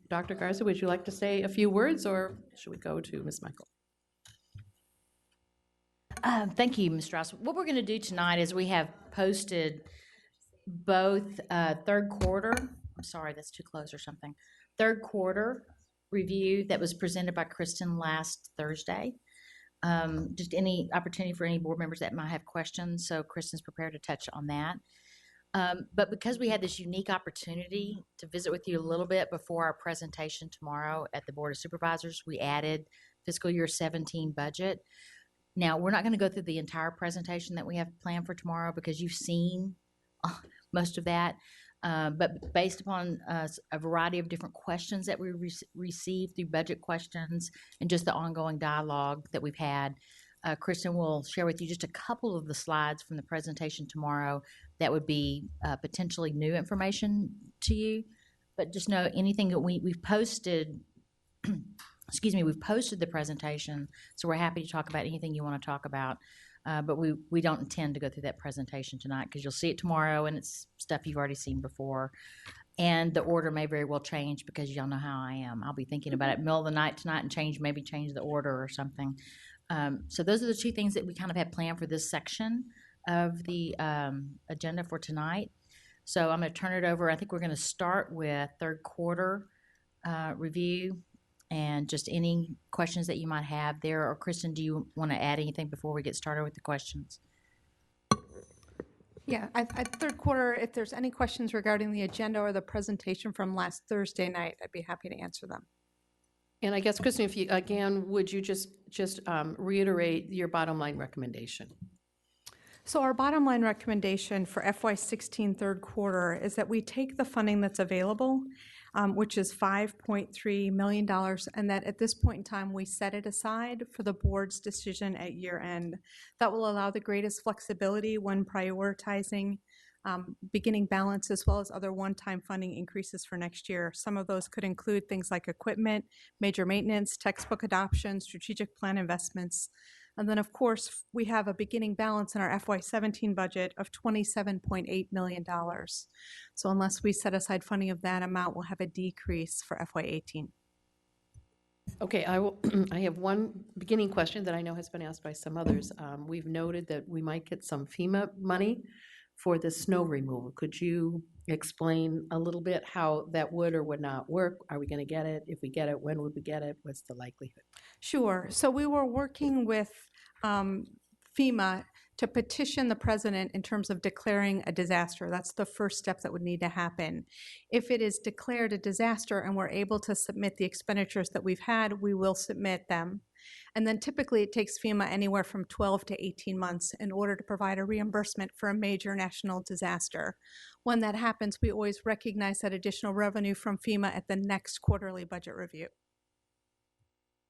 Dr. Garza, would you like to say a few words, or should we go to Ms. Michael? Thank you, Ms. Strauss. What we're going to do tonight is we have posted both third quarter, I'm sorry, that's too close or something, third quarter review that was presented by Kristen last Thursday. Just any opportunity for any board members that might have questions, so Kristen's prepared to touch on that. But because we had this unique opportunity to visit with you a little bit before our presentation tomorrow at the Board of Supervisors, we added fiscal year 17 budget. Now, we're not going to go through the entire presentation that we have planned for tomorrow because you've seen most of that. But based upon a variety of different questions that we received through budget questions and just the ongoing dialogue that we've had, Kristen will share with you just a couple of the slides from the presentation tomorrow that would be potentially new information to you. But just know anything that we've posted, excuse me, we've posted the presentation, so we're happy to talk about anything you want to talk about. But we don't intend to go through that presentation tonight because you'll see it tomorrow and it's stuff you've already seen before. And the order may very well change because y'all know how I am. I'll be thinking about it in the middle of the night tonight and maybe change the order or something. So those are the two things that we kind of had planned for this section of the agenda for tonight. So I'm going to turn it over. I think we're going to start with third quarter review and just any questions that you might have there. Or Kristen, do you want to add anything before we get started with the questions? Yeah, at third quarter, if there's any questions regarding the agenda or the presentation from last Thursday night, I'd be happy to answer them. And I guess, Kristen, if you, again, would you just reiterate your bottom line recommendation? So our bottom line recommendation for FY16 third quarter is that we take the funding that's available, which is $5.3 million, and that at this point in time, we set it aside for the board's decision at year end. That will allow the greatest flexibility when prioritizing beginning balance as well as other one-time funding increases for next year. Some of those could include things like equipment, major maintenance, textbook adoption, strategic plan investments. And then, of course, we have a beginning balance in our FY17 budget of $27.8 million. So unless we set aside funding of that amount, we'll have a decrease for FY18. Okay, I have one beginning question that I know has been asked by some others. We've noted that we might get some FEMA money for the snow removal. Could you explain a little bit how that would or would not work? Are we going to get it? If we get it, when would we get it? What's the likelihood? Sure. So we were working with FEMA to petition the president in terms of declaring a disaster. That's the first step that would need to happen. If it is declared a disaster and we're able to submit the expenditures that we've had, we will submit them. And then typically it takes FEMA anywhere from 12 to 18 months in order to provide a reimbursement for a major national disaster. When that happens, we always recognize that additional revenue from FEMA at the next quarterly budget review.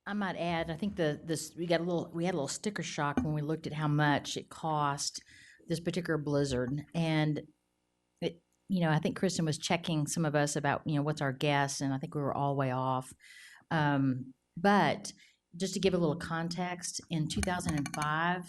I might add, I think we had a little sticker shock when we looked at how much it cost this particular blizzard, and it, I think Kristen was checking some of us about what's our guess, and I think we were all way off. But just to give a little context, in 2005,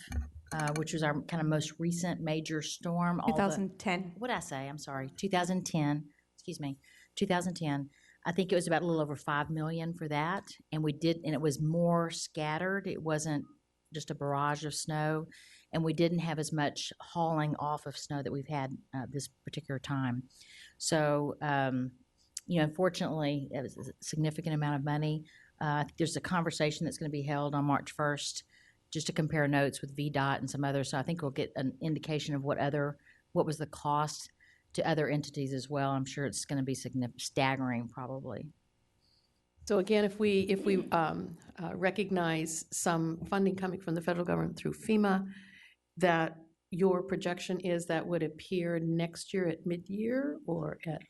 which was our kind of most recent major storm, 2010. What did I say? I'm sorry, 2010. Excuse me, 2010. I think it was about a little over $5 million for that, and it was more scattered. It wasn't just a barrage of snow, and we didn't have as much hauling off of snow that we've had this particular time. So, unfortunately, it was a significant amount of money. There's a conversation that's going to be held on March 1st just to compare notes with VDOT and some others. So I think we'll get an indication of what was the cost to other entities as well. I'm sure it's going to be staggering, probably. So again, if we recognize some funding coming from the federal government through FEMA, that your projection is that would appear next year at mid-year, or at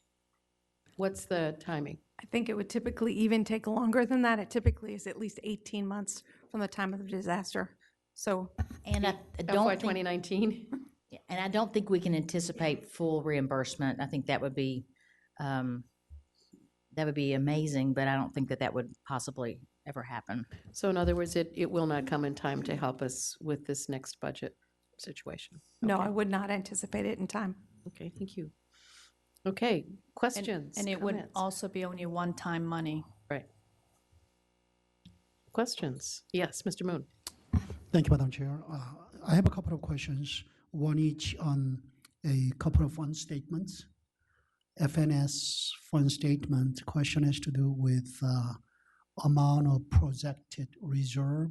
what's the timing? I think it would typically even take longer than that. It typically is at least 18 months from the time of the disaster. So, and I don't FY 2019. And I don't think we can anticipate full reimbursement. I think that would be amazing, but I don't think that would possibly ever happen. So in other words, it will not come in time to help us with this next budget situation. No, I would not anticipate it in time. Okay, thank you. Okay, questions, And it would comments? also be only one-time money. Right. Questions? Yes, Mr. Moon. Thank you, Madam Chair. I have a couple of questions, one each on a couple of fund statements. FNS fund statement question has to do with amount of projected reserve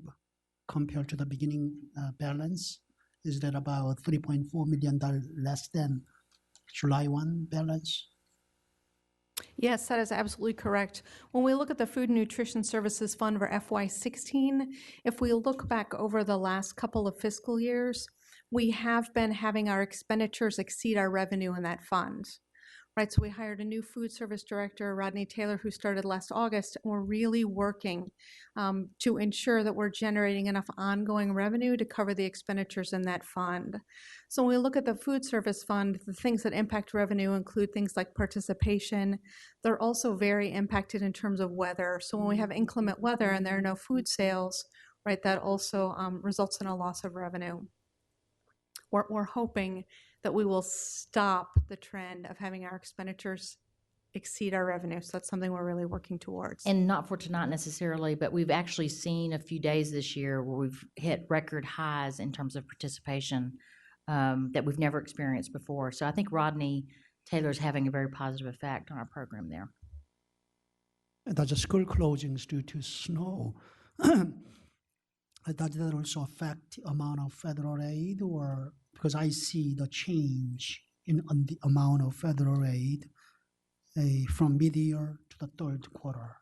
compared to the beginning balance. Is that about $3.4 million less than July 1 balance? Yes, that is absolutely correct. When we look at the Food and Nutrition Services Fund for FY16, if we look back over the last couple of fiscal years, we have been having our expenditures exceed our revenue in that fund. Right, so we hired a new food service director, Rodney Taylor, who started last August, and we're really working to ensure that we're generating enough ongoing revenue to cover the expenditures in that fund. So when we look at the food service fund, the things that impact revenue include things like participation. They're also very impacted in terms of weather. So when we have inclement weather and there are no food sales, right, that also results in a loss of revenue. We're hoping that we will stop the trend of having our expenditures exceed our revenue. So that's something we're really working towards. And not for tonight necessarily, but we've actually seen a few days this year where we've hit record highs in terms of participation that we've never experienced before. So I think Rodney Taylor's having a very positive effect on our program there. Does the school closings due to snow, does that also affect the amount of federal aid, or because I see the change on the amount of federal aid from mid-year to the third quarter?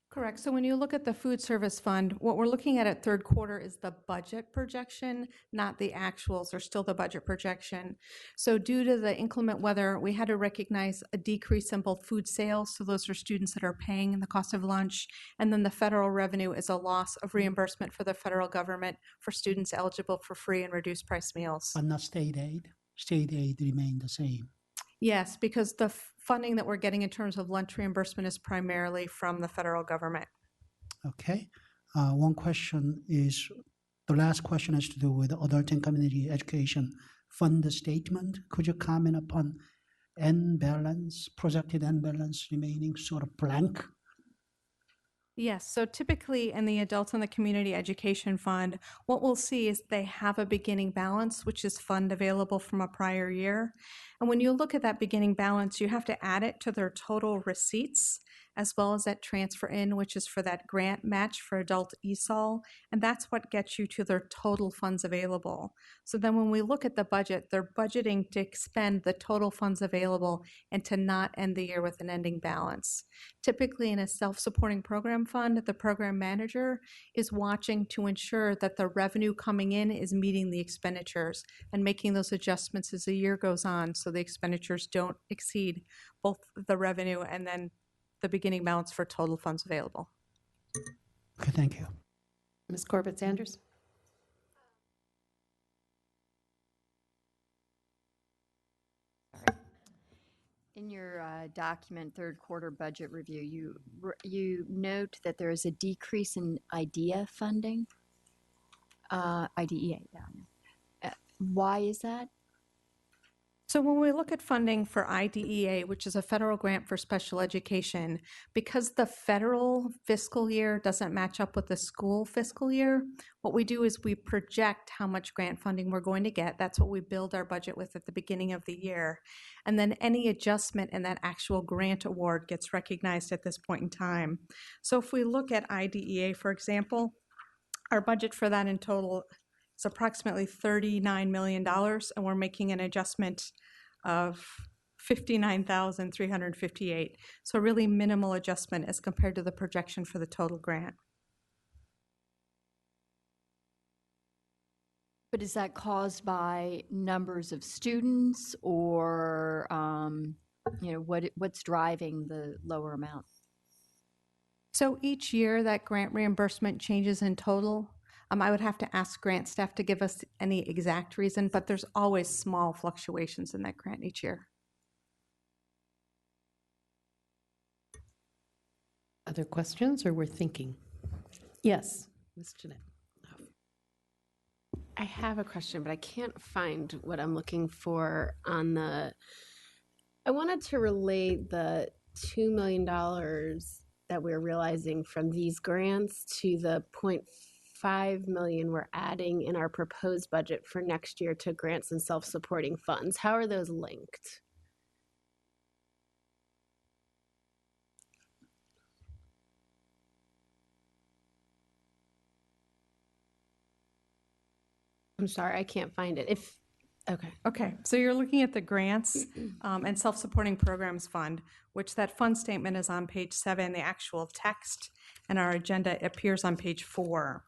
Correct. So when you look at the food service fund, what we're looking at third quarter is the budget projection, not the actuals, or still the budget projection. So due to the inclement weather, we had to recognize a decrease in both food sales. So those are students that are paying the cost of lunch. And then the federal revenue is a loss of reimbursement for the federal government for students eligible for free and reduced price meals. But not state aid? State aid remained the same? Yes, because the funding that we're getting in terms of lunch reimbursement is primarily from the federal government. Okay. One question is, the last question has to do with adult and community education fund statement. Could you comment upon end balance, projected end balance remaining sort of blank? Yes, so typically in the Adults in the Community Education Fund, what we'll see is they have a beginning balance, which is fund available from a prior year. And when you look at that beginning balance, you have to add it to their total receipts, as well as that transfer in, which is for that grant match for adult ESOL, and that's what gets you to their total funds available. So then when we look at the budget, they're budgeting to expend the total funds available and to not end the year with an ending balance. Typically in a self-supporting program fund, the program manager is watching to ensure that the revenue coming in is meeting the expenditures and making those adjustments as the year goes on so the expenditures don't exceed both the revenue and then the beginning balance for total funds available. Okay, thank you. Ms. Corbett Sanders? In your document, third quarter budget review, you note that there is a decrease in IDEA funding. IDEA, yeah. Why is that? So when we look at funding for IDEA, which is a federal grant for special education, because the federal fiscal year doesn't match up with the school fiscal year, what we do is we project how much grant funding we're going to get. That's what we build our budget with at the beginning of the year. And then any adjustment in that actual grant award gets recognized at this point in time. So if we look at IDEA, for example, our budget for that in total is approximately $39 million, and we're making an adjustment of $59,358. So a really minimal adjustment as compared to the projection for the total grant. But is that caused by numbers of students or, what's driving the lower amount? So each year that grant reimbursement changes in total. I would have to ask grant staff to give us any exact reason, but there's always small fluctuations in that grant each year. Other questions, or we're thinking? Yes, Ms. Jeanette. I have a question, but I can't find what I'm looking for on the I wanted to relate the $2 million that we're realizing from these grants to the $0.5 million we're adding in our proposed budget for next year to grants and self-supporting funds. How are those linked? I'm sorry, I can't find it. Okay. Okay, so you're looking at the grants and self-supporting programs fund, which that fund statement is on page 7, the actual text, and our agenda appears on page 4.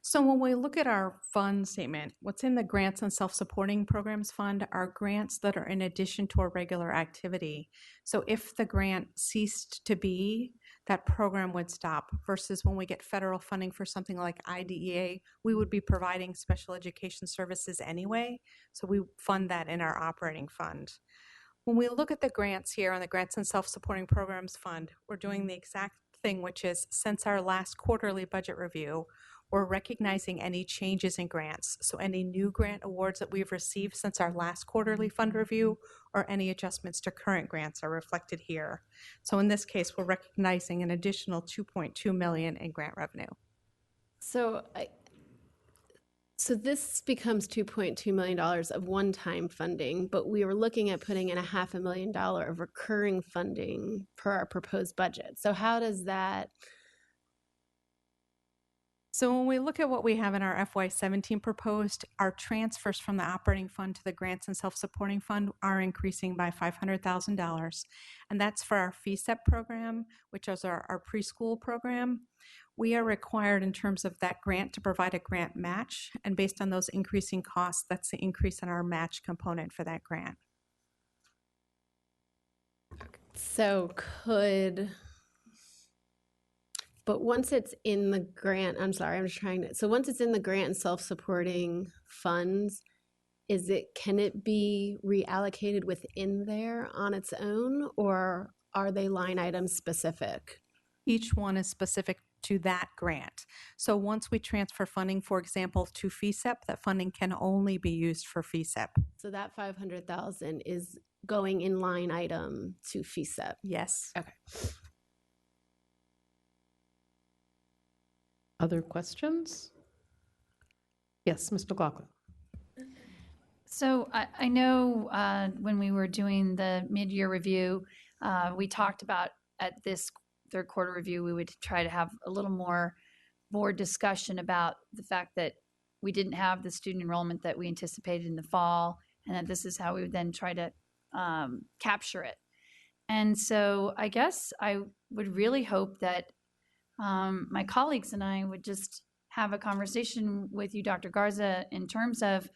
So when we look at our fund statement, what's in the grants and self-supporting programs fund are grants that are in addition to a regular activity. So if the grant ceased to be, that program would stop, versus when we get federal funding for something like IDEA, we would be providing special education services anyway, so we fund that in our operating fund. When we look at the grants here on the Grants and Self-Supporting Programs Fund, we're doing the exact thing, which is since our last quarterly budget review, we're recognizing any changes in grants. So any new grant awards that we've received since our last quarterly fund review or any adjustments to current grants are reflected here. So in this case, we're recognizing an additional $2.2 million in grant revenue. So this becomes $2.2 million of one-time funding, but we were looking at putting in $500,000 of recurring funding per our proposed budget. So how does that? So when we look at what we have in our FY17 proposed, our transfers from the operating fund to the grants and self-supporting fund are increasing by $500,000. And that's for our FCPS program, which is our preschool program. We are required in terms of that grant to provide a grant match. And based on those increasing costs, that's the increase in our match component for that grant. So but once it's in the grant, I'm sorry, I'm just trying to, so once it's in the grant and self-supporting funds, can it be reallocated within there on its own, or are they line item specific? Each one is specific to that grant. So once we transfer funding, for example, to FCPS, that funding can only be used for FCPS. So that 500,000 is going in line item to FCPS. Yes. Okay. Other questions? Yes, Ms. McLaughlin. So I know when we were doing the mid-year review, we talked about at this third quarter review, we would try to have a little more board discussion about the fact that we didn't have the student enrollment that we anticipated in the fall, and that this is how we would then try to capture it. And so I guess I would really hope that my colleagues and I would just have a conversation with you, Dr. Garza, in terms of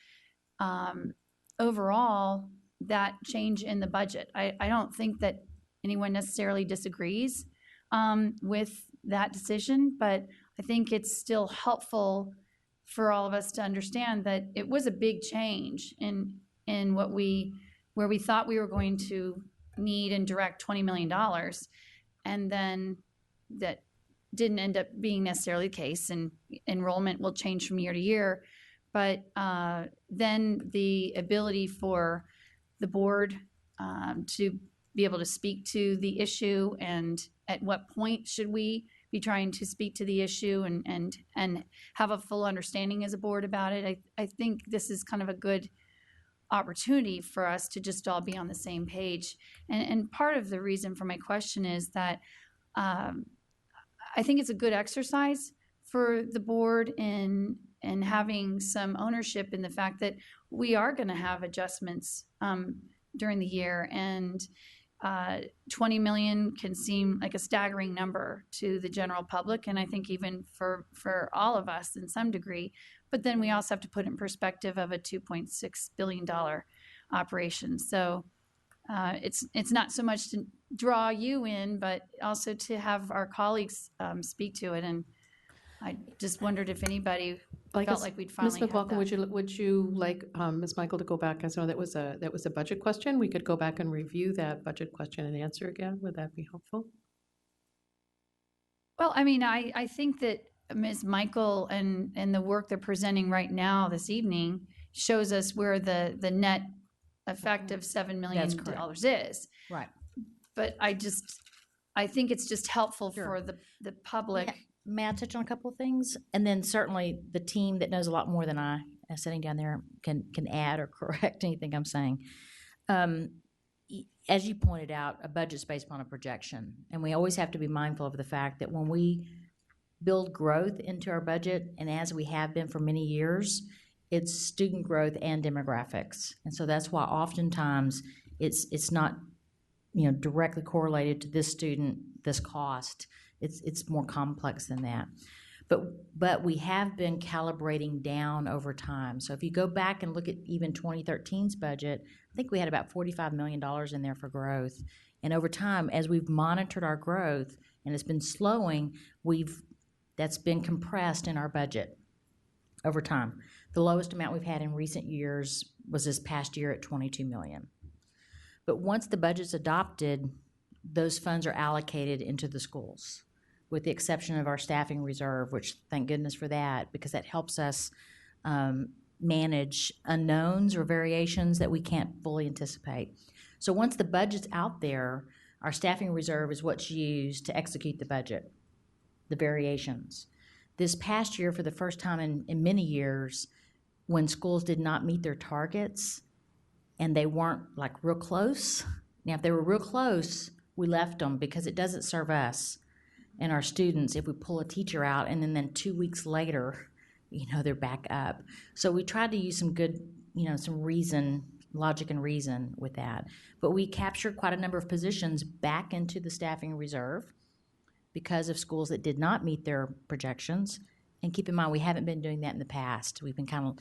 overall that change in the budget. I don't think that anyone necessarily disagrees with that decision, but I think it's still helpful for all of us to understand that it was a big change in where we thought we were going to need and direct $20 million, and then that didn't end up being necessarily the case, and enrollment will change from year to year. But then the ability for the board to be able to speak to the issue, and at what point should we be trying to speak to the issue and have a full understanding as a board about it. I think this is kind of a good opportunity for us to just all be on the same page. And part of the reason for my question is that I think it's a good exercise for the board in having some ownership in the fact that we are going to have adjustments during the year, and 20 million can seem like a staggering number to the general public, and I think even for all of us in some degree. But then we also have to put in perspective of a $2.6 billion operation. So it's not so much to draw you in, but also to have our colleagues speak to it. And I just wondered if anybody felt like we'd finally Ms. McLaughlin, have that. would you like Ms. Michael to go back? I know that was a budget question. We could go back and review that budget question and answer again. Would that be helpful? Well, I mean, I think that Ms. Michael and the work they're presenting right now this evening shows us where the net effect of $7 million That's correct. is. Right. But I think it's just helpful Sure. for the public. May I touch on a couple of things? And then certainly the team that knows a lot more than I, sitting down there, can add or correct anything I'm saying. As you pointed out, a budget's based upon a projection, and we always have to be mindful of the fact that when we build growth into our budget, and as we have been for many years, it's student growth and demographics, and so that's why oftentimes it's not directly correlated to this student, this cost. It's more complex than that. But we have been calibrating down over time. So if you go back and look at even 2013's budget, I think we had about $45 million in there for growth. And over time, as we've monitored our growth and it's been slowing, that's been compressed in our budget over time. The lowest amount we've had in recent years was this past year at $22 million. But once the budget's adopted, those funds are allocated into the schools, with the exception of our staffing reserve, which thank goodness for that, because that helps us manage unknowns or variations that we can't fully anticipate. So once the budget's out there, our staffing reserve is what's used to execute the budget, the variations. This past year, for the first time in many years, when schools did not meet their targets and they weren't like real close, now if they were real close, we left them because it doesn't serve us and our students if we pull a teacher out and then 2 weeks later, they're back up. So we tried to use some good, some reason, logic and reason with that. But we captured quite a number of positions back into the staffing reserve because of schools that did not meet their projections. And keep in mind, we haven't been doing that in the past. We've been kind of,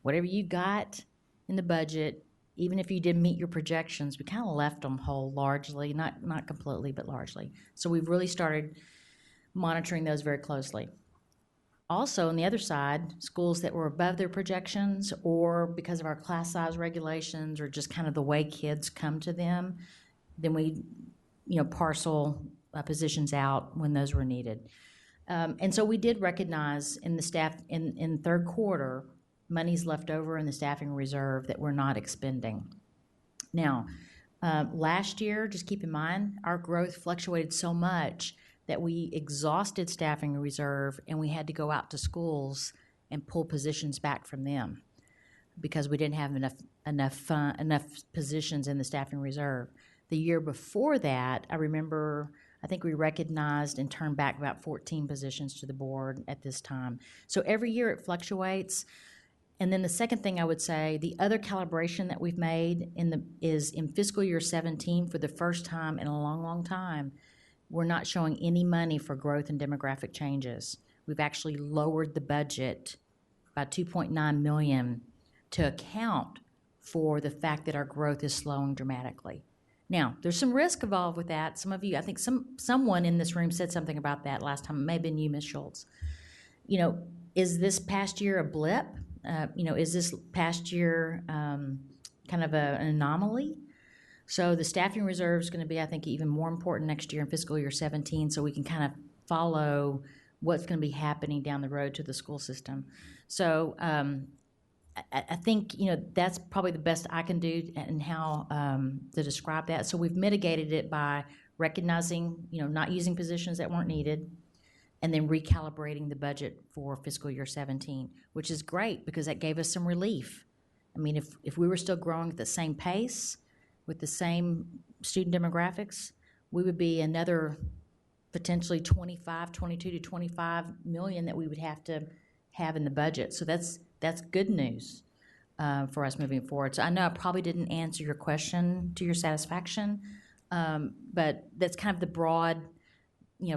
whatever you got in the budget, even if you didn't meet your projections, we kind of left them whole largely, not completely, but largely. So we've really started monitoring those very closely. Also, on the other side, schools that were above their projections or because of our class size regulations or just kind of the way kids come to them, then we, parcel positions out when those were needed. And so we did recognize in the staff, in third quarter, money's left over in the staffing reserve that we're not expending. Now, last year, just keep in mind, our growth fluctuated so much that we exhausted staffing reserve and we had to go out to schools and pull positions back from them because we didn't have enough positions in the staffing reserve. The year before that, I think we recognized and turned back about 14 positions to the board at this time. So every year it fluctuates. And then the second thing I would say, the other calibration that we've made is in fiscal year 17, for the first time in a long, long time, we're not showing any money for growth and demographic changes. We've actually lowered the budget by $2.9 million to account for the fact that our growth is slowing dramatically. Now, there's some risk involved with that. Some of you, I think someone in this room said something about that last time. It may have been you, Ms. Schultz. Is this past year a blip? Is this past year kind of an anomaly? So the staffing reserve is going to be, I think, even more important next year in fiscal year 17, so we can kind of follow what's going to be happening down the road to the school system. So I think, that's probably the best I can do and how to describe that. So we've mitigated it by recognizing, not using positions that weren't needed, and then recalibrating the budget for fiscal year 17, which is great because that gave us some relief. I mean, if we were still growing at the same pace with the same student demographics, we would be another potentially 22 to 25 million that we would have to have in the budget. So that's good news for us moving forward. So I know I probably didn't answer your question to your satisfaction, but that's kind of the broad,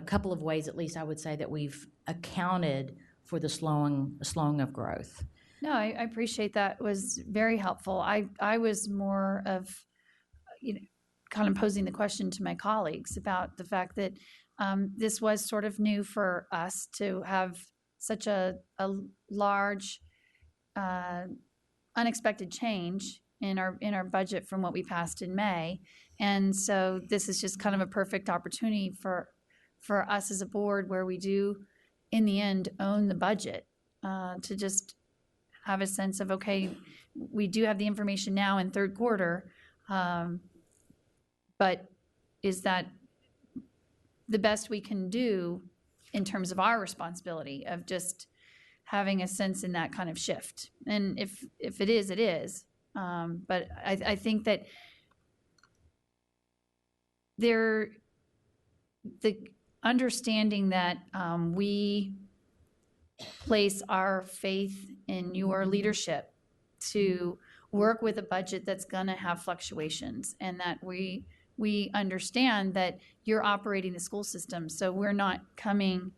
couple of ways at least I would say that we've accounted for the slowing of growth. No, I appreciate that. It was very helpful. I was more of, kind of posing the question to my colleagues about the fact that this was sort of new for us to have such a large unexpected change in our budget from what we passed in May. And so this is just kind of a perfect opportunity for us as a board, where we do, in the end, own the budget, to just have a sense of, okay, we do have the information now in third quarter, but is that the best we can do in terms of our responsibility of just having a sense in that kind of shift? And if it is, it is. But I think that the understanding that we place our faith in your leadership to work with a budget that's going to have fluctuations, and that we understand that you're operating the school system, so we're not coming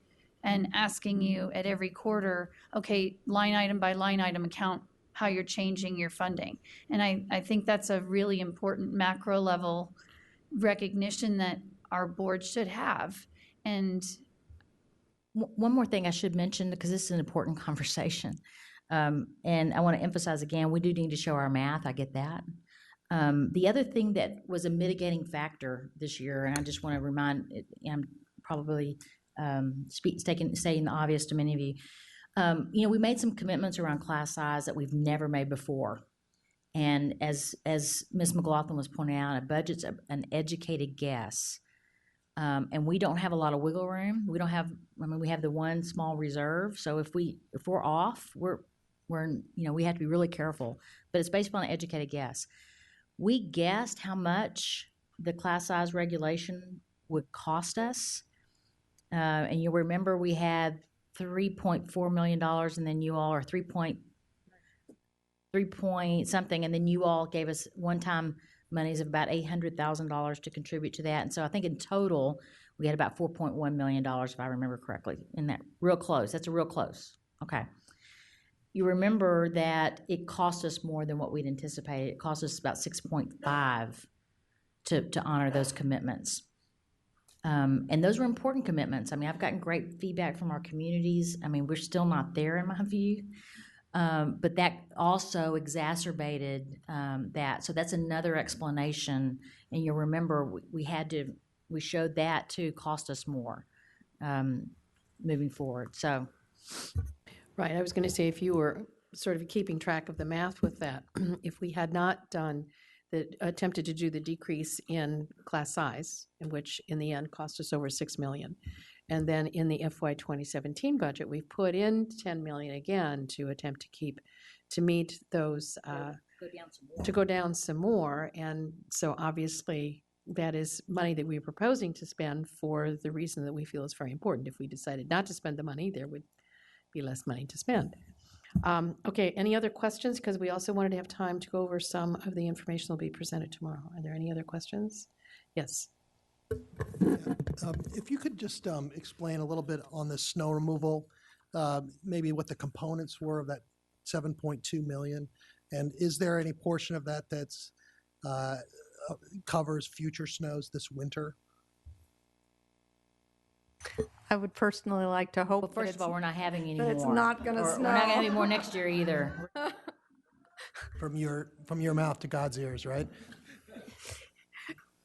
and asking you at every quarter, okay, line item by line item account how you're changing your funding. And I think that's a really important macro level recognition that our board should have. And One more thing I should mention, because this is an important conversation, and I want to emphasize again, we do need to show our math. I get that. The other thing that was a mitigating factor this year, and I just want to remind, I'm probably saying the obvious to many of you. We made some commitments around class size that we've never made before. And as Ms. McLaughlin was pointing out, a budget's an educated guess. And we don't have a lot of wiggle room. We have the one small reserve. So if we're off, we have to be really careful. But it's based upon an educated guess. We guessed how much the class size regulation would cost us. And you'll remember we had $3.4 million, and then you all are 3 point something, and then you all gave us one-time monies of about $800,000 to contribute to that. And so I think in total, we had about $4.1 million, if I remember correctly, in that. Real close. That's a real close. Okay. You remember that it cost us more than what we'd anticipated. It cost us about 6.5 to honor those commitments. And those were important commitments. I mean, I've gotten great feedback from our communities. I mean, we're still not there in my view. But that also exacerbated that. So that's another explanation. And you'll remember we showed that to cost us more moving forward. So. Right, I was going to say, if you were sort of keeping track of the math with that, if we had not attempted to do the decrease in class size, in which in the end cost us over $6 million, and then in the FY 2017 budget, we put in $10 million again to attempt to meet those, to go down some more. And so obviously that is money that we're proposing to spend for the reason that we feel is very important. If we decided not to spend the money, there would be less money to spend. Okay, any other questions? Because we also wanted to have time to go over some of the information that will be presented tomorrow. Are there any other questions? Yes. If you could just explain a little bit on the snow removal, maybe what the components were of that 7.2 million, and is there any portion of that that's covers future snows this winter? I would personally like to hope. Well, first of all, we're not having any that more. it's not gonna We're snow. not going to have any more next year either. From your mouth to God's ears, right?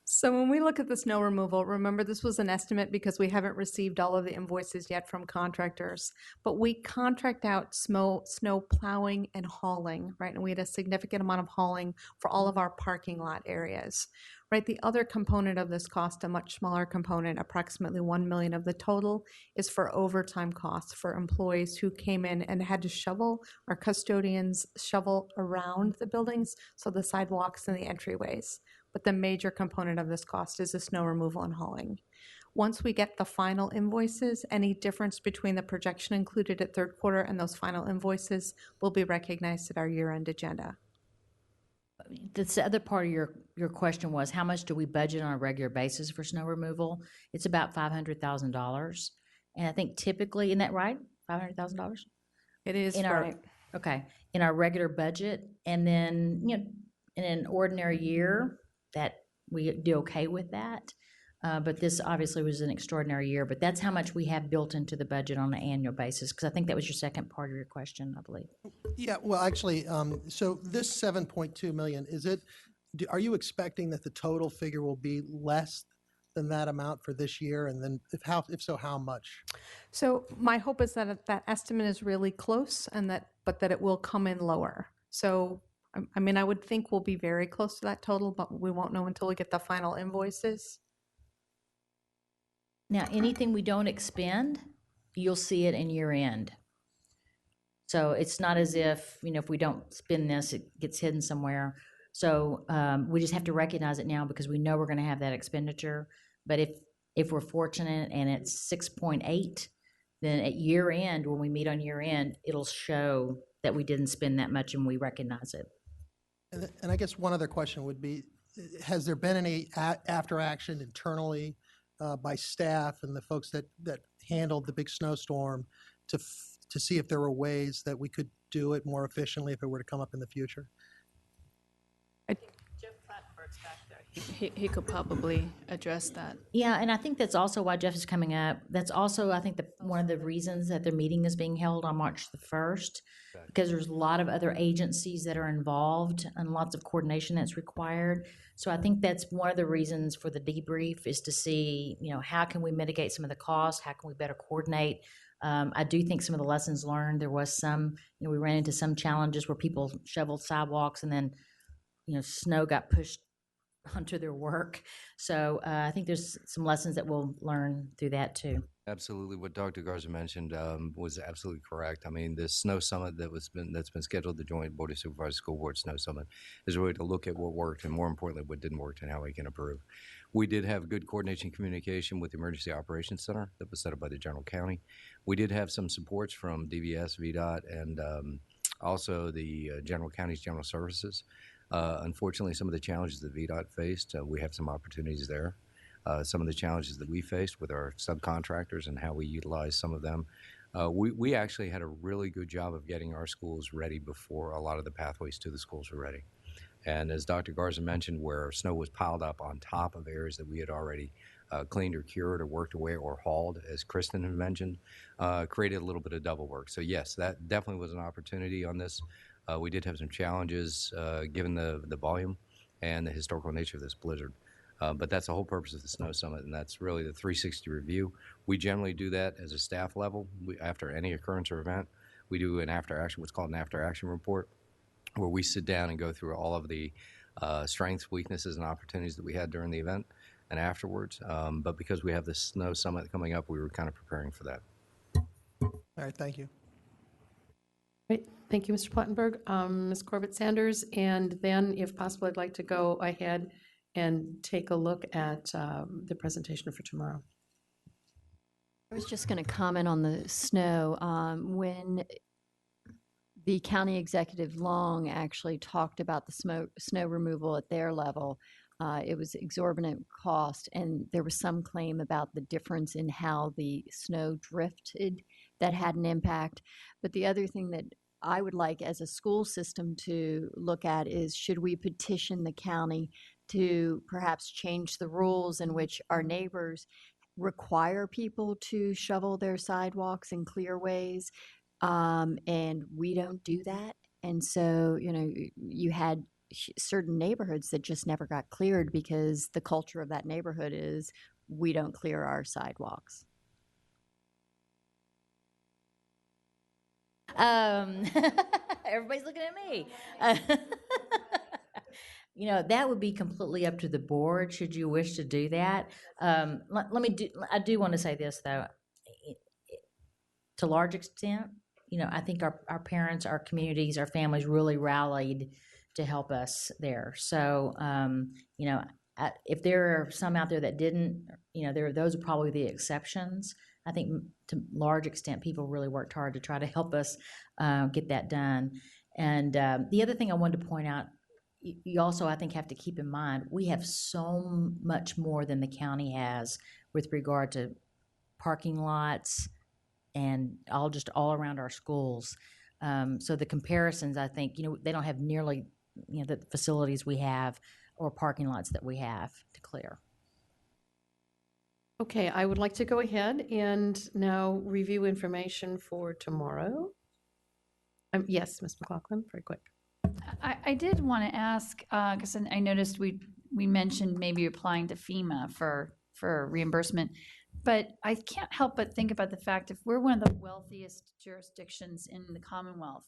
So when we look at the snow removal, remember this was an estimate because we haven't received all of the invoices yet from contractors, but we contract out snow plowing and hauling, right? And we had a significant amount of hauling for all of our parking lot areas, right? The other component of this cost, a much smaller component, approximately 1 million of the total, is for overtime costs for employees who came in and had to shovel. Our custodians shovel around the buildings, so the sidewalks and the entryways. But the major component of this cost is the snow removal and hauling. Once we get the final invoices, any difference between the projection included at third quarter and those final invoices will be recognized at our year-end agenda. The other part of your question was, how much do we budget on a regular basis for snow removal? It's about $500,000. And I think typically, isn't that right? $500,000? It is right. Okay. In our regular budget. And then, in an ordinary year, that we do okay with that. But this obviously was an extraordinary year. But that's how much we have built into the budget on an annual basis, because I think that was your second part of your question, I believe. Yeah, well, actually, so this 7.2 million, are you expecting that the total figure will be less than that amount for this year? And then if so, how much? So my hope is that that estimate is really close, but that it will come in lower. So I mean, I would think we'll be very close to that total, but we won't know until we get the final invoices. Now, anything we don't expend, you'll see it in year end. So it's not as if, if we don't spend this, it gets hidden somewhere. So we just have to recognize it now because we know we're going to have that expenditure. But if we're fortunate and it's 6.8, then at year end, when we meet on year end, it'll show that we didn't spend that much and we recognize it. And I guess one other question would be, has there been any after action internally by staff and the folks that handled the big snowstorm to see if there were ways that we could do it more efficiently if it were to come up in the future? He could probably address that. Yeah, and I think that's also why Jeff is coming up. That's also, I think, one of the reasons that their meeting is being held on March the 1st, because there's a lot of other agencies that are involved and lots of coordination that's required. So I think that's one of the reasons for the debrief is to see, how can we mitigate some of the costs? How can we better coordinate? I do think some of the lessons learned, there was some, we ran into some challenges where people shoveled sidewalks and then, snow got pushed onto their work. So I think there's some lessons that we'll learn through that too. Absolutely, what Dr. Garza mentioned was absolutely correct. I mean, the snow summit that's been scheduled, the Joint Board of Supervisors School Board Snow Summit, is a way to look at what worked and, more importantly, what didn't work and how we can improve. We did have good coordination communication with the Emergency Operations Center that was set up by the General County. We did have some supports from DVS, VDOT, and also the General County's General Services. Unfortunately, some of the challenges that VDOT faced, we have some opportunities there. Some of the challenges that we faced with our subcontractors and how we utilize some of them. We actually had a really good job of getting our schools ready before a lot of the pathways to the schools were ready. And as Dr. Garza mentioned, where snow was piled up on top of areas that we had already cleaned or cured or worked away or hauled, as Kristen had mentioned, created a little bit of double work. So yes, that definitely was an opportunity on this. We did have some challenges given the volume and the historical nature of this blizzard. But that's the whole purpose of the Snow Summit, and that's really the 360 review. We generally do that as a staff level. After any occurrence or event, we do an after action, what's called an after action report, where we sit down and go through all of the strengths, weaknesses, and opportunities that we had during the event and afterwards. But because we have the Snow Summit coming up, we were kind of preparing for that. All right, thank you. Great, thank you, Mr. Plattenberg. Ms. Corbett-Sanders, and then, if possible, I'd like to go ahead and take a look at the presentation for tomorrow. I was just going to comment on the snow. When the county executive Long actually talked about the snow removal at their level, it was exorbitant cost, and there was some claim about the difference in how the snow drifted that had an impact. But the other thing that I would like as a school system to look at is, should we petition the county to perhaps change the rules in which our neighbors require people to shovel their sidewalks and clear ways, and we don't do that. And so, you had certain neighborhoods that just never got cleared because the culture of that neighborhood is we don't clear our sidewalks. Everybody's looking at me. That would be completely up to the board, should you wish to do that. I do want to say this, though. To a large extent, I think our parents, our communities, our families really rallied to help us there. So, if there are some out there that didn't, those are probably the exceptions. I think to large extent, people really worked hard to try to help us get that done. And the other thing I wanted to point out, you also, I think, have to keep in mind, we have so much more than the county has with regard to parking lots and all around our schools. So the comparisons, I think, they don't have nearly, the facilities we have or parking lots that we have to clear. Okay, I would like to go ahead and now review information for tomorrow. Yes, Ms. McLaughlin, very quick. I did want to ask, because I noticed we mentioned maybe applying to FEMA for reimbursement, but I can't help but think about the fact if we're one of the wealthiest jurisdictions in the Commonwealth,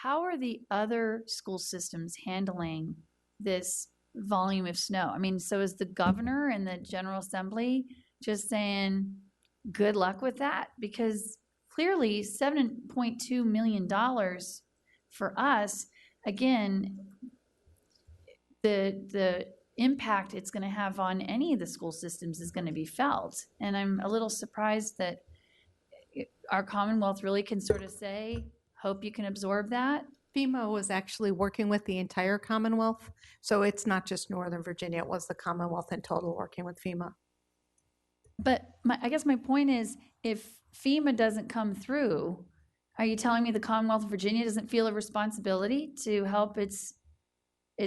how are the other school systems handling this volume of snow? I mean, so is the governor and the General Assembly just saying, good luck with that? Because clearly $7.2 million for us, again, the impact it's going to have on any of the school systems is going to be felt. And I'm a little surprised that our Commonwealth really can sort of say, hope you can absorb that. FEMA was actually working with the entire Commonwealth, so it's not just Northern Virginia, it was the Commonwealth in total working with FEMA. But I guess my point is, if FEMA doesn't come through, are you telling me the Commonwealth of Virginia doesn't feel a responsibility to help its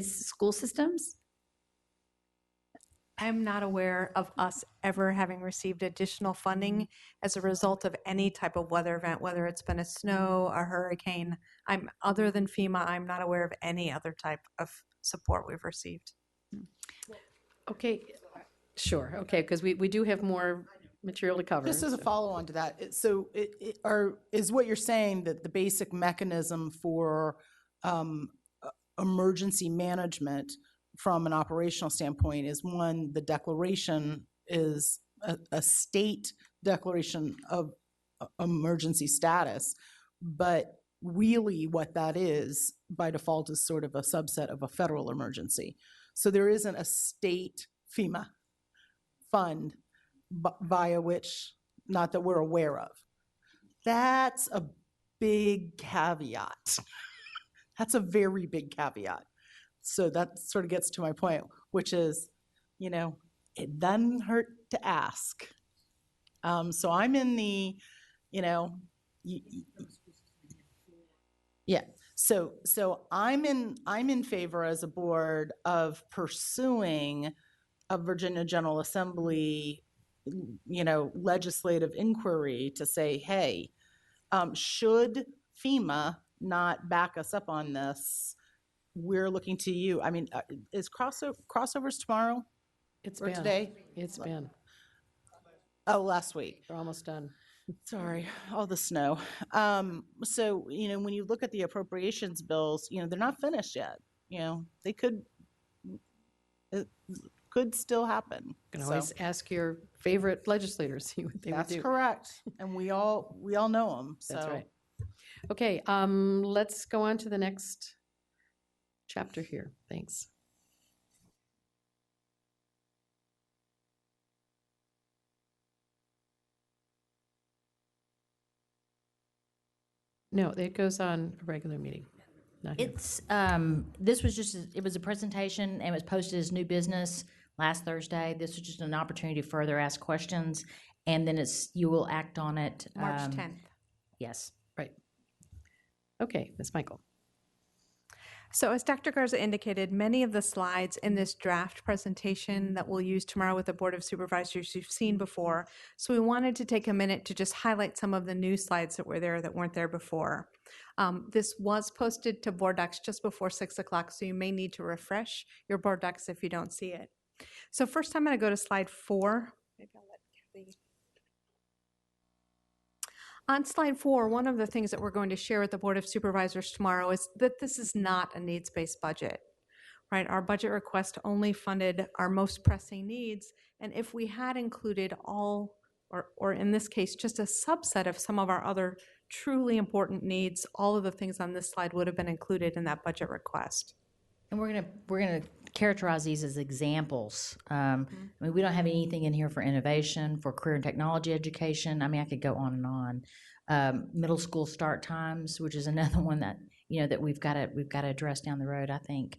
school systems? I'm not aware of us ever having received additional funding as a result of any type of weather event, whether it's been a snow, a hurricane. Other than FEMA, I'm not aware of any other type of support we've received. Okay, sure, okay, because we do have more material to cover. Just as a so- follow-on to that, is what you're saying that the basic mechanism for emergency management from an operational standpoint is, one, the declaration is a state declaration of emergency status, but really what that is by default is sort of a subset of a federal emergency. So there isn't a state FEMA fund via which, not that we're aware of. That's a big caveat. That's a very big caveat. So that sort of gets to my point, which is, it doesn't hurt to ask. So I'm in the, yeah. So I'm in favor as a board of pursuing a Virginia General Assembly, legislative inquiry to say, hey, should FEMA not back us up on this? We're looking to you. I mean, is crossovers tomorrow? It's or been. today? It's been. Oh, last week. We're almost done. Sorry, all the snow. So, when you look at the appropriations bills, they're not finished yet. They it could still happen. You can So, always ask your favorite legislators, see what they would do. that's correct. And we all know them. So. That's right. Okay, let's go on to the next chapter here. Thanks. No, it goes on a regular meeting, not here. It's, this was just, it was a presentation and it was posted as new business last Thursday. This was just an opportunity to further ask questions, and then you will act on it. March 10th. Yes. Right. Okay, Ms. Michael. So as Dr. Garza indicated, many of the slides in this draft presentation that we'll use tomorrow with the Board of Supervisors you've seen before. So we wanted to take a minute to just highlight some of the new slides that were there that weren't there before. This was posted to Board Docs just before 6 o'clock, so you may need to refresh your Board Docs if you don't see it. So first I'm going to go to slide 4. Maybe I'll let Kathy. On slide 4, one of the things that we're going to share with the Board of Supervisors tomorrow is that this is not a needs-based budget, right? Our budget request only funded our most pressing needs, and if we had included all, or in this case, just a subset of some of our other truly important needs, all of the things on this slide would have been included in that budget request. And we're gonna characterize these as examples. I mean, we don't have anything in here for innovation, for career and technology education. I mean, I could go on and on. Middle school start times, which is another one that that we've got to address down the road, I think.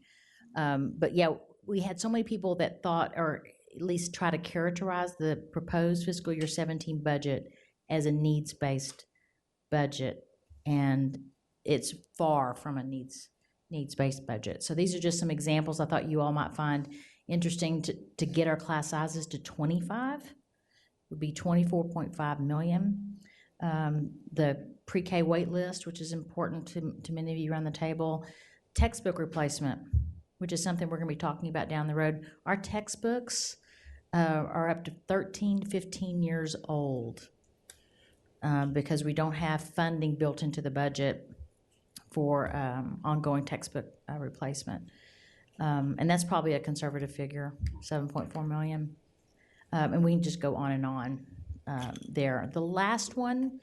But yeah, we had so many people that thought, or at least try to characterize the proposed fiscal year 17 budget as a needs-based budget, and it's far from a needs-based budget. So these are just some examples I thought you all might find interesting. To get our class sizes to 25 would be 24.5 million. The pre-K wait list, which is important to many of you around the table. Textbook replacement, which is something we're going to be talking about down the road. Our textbooks are up to 13, 15 years old because we don't have funding built into the budget for ongoing textbook replacement. And that's probably a conservative figure, 7.4 million. And we can just go on and on there. The last one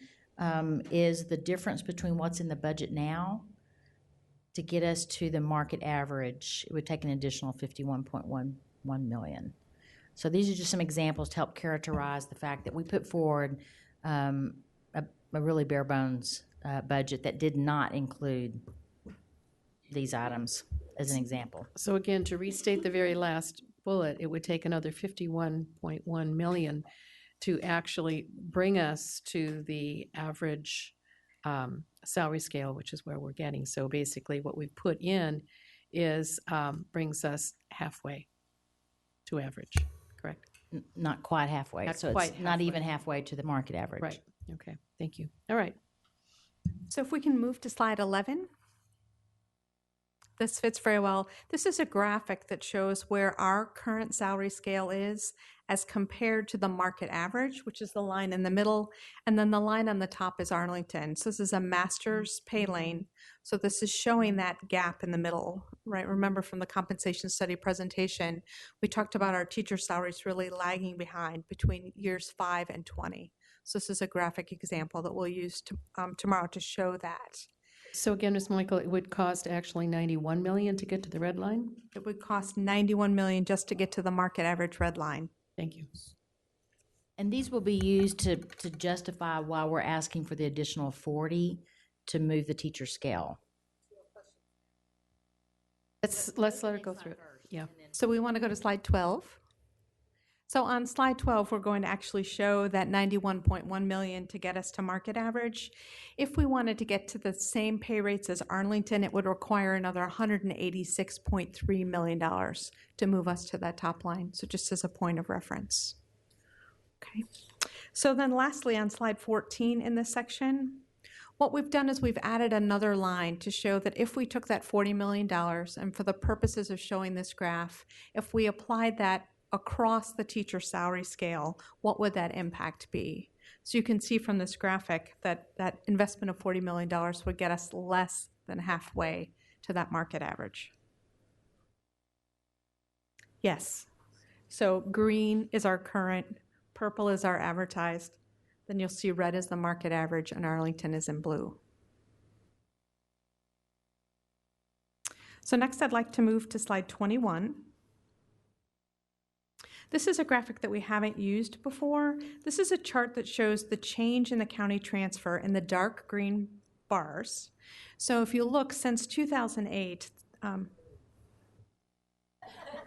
is the difference between what's in the budget now to get us to the market average. It would take an additional 51.11 million. So these are just some examples to help characterize the fact that we put forward a really bare bones budget that did not include these items as an example. So again, to restate the very last bullet, it would take another 51.1 million to actually bring us to the average salary scale, which is where we're getting. So basically what we've put in is brings us halfway to average, correct? Not quite halfway. Not So quite it's not halfway. even halfway to the market average. Right, okay, thank you. All right, So if we can move to slide 11. This fits very well. This is a graphic that shows where our current salary scale is as compared to the market average, which is the line in the middle, and then the line on the top is Arlington. So this is a master's pay lane. So this is showing that gap in the middle, right? Remember from the compensation study presentation, we talked about our teacher salaries really lagging behind between years 5 and 20. So this is a graphic example that we'll use tomorrow to show that. so again, Ms. Michael, it would cost actually 91 million to get to the red line? It would cost 91 million just to get to the market average red line. Thank you. And these will be used to justify why we're asking for the additional 40 to move the teacher scale. Let's let her go through it, yeah. So we want to go to slide 12. So on slide 12, we're going to actually show that 91.1 million to get us to market average. If we wanted to get to the same pay rates as Arlington, it would require another $186.3 million to move us to that top line. So just as a point of reference. Okay. So then lastly, on slide 14 in this section, what we've done is we've added another line to show that if we took that $40 million, and for the purposes of showing this graph, if we applied that across the teacher salary scale, what would that impact be? So you can see from this graphic that that investment of $40 million would get us less than halfway to that market average. Yes. So green is our current, purple is our advertised, then you'll see red is the market average and Arlington is in blue. So next I'd like to move to slide 21. This is a graphic that we haven't used before. This is a chart that shows the change in the county transfer in the dark green bars. So if you look since 2008,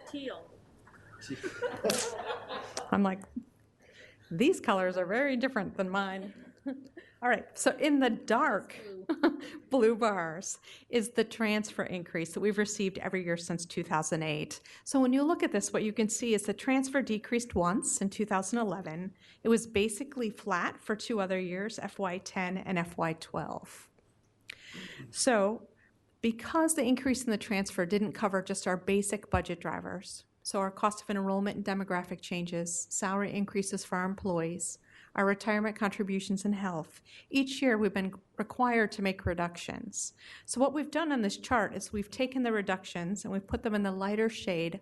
teal. I'm like, these colors are very different than mine. All right, so in the dark blue bars is the transfer increase that we've received every year since 2008. So when you look at this, what you can see is the transfer decreased once in 2011. It was basically flat for 2 other years, FY10 and FY12. So because the increase in the transfer didn't cover just our basic budget drivers, so our cost of enrollment and demographic changes, salary increases for our employees, our retirement contributions and health, each year we've been required to make reductions. So what we've done on this chart is we've taken the reductions and we've put them in the lighter shade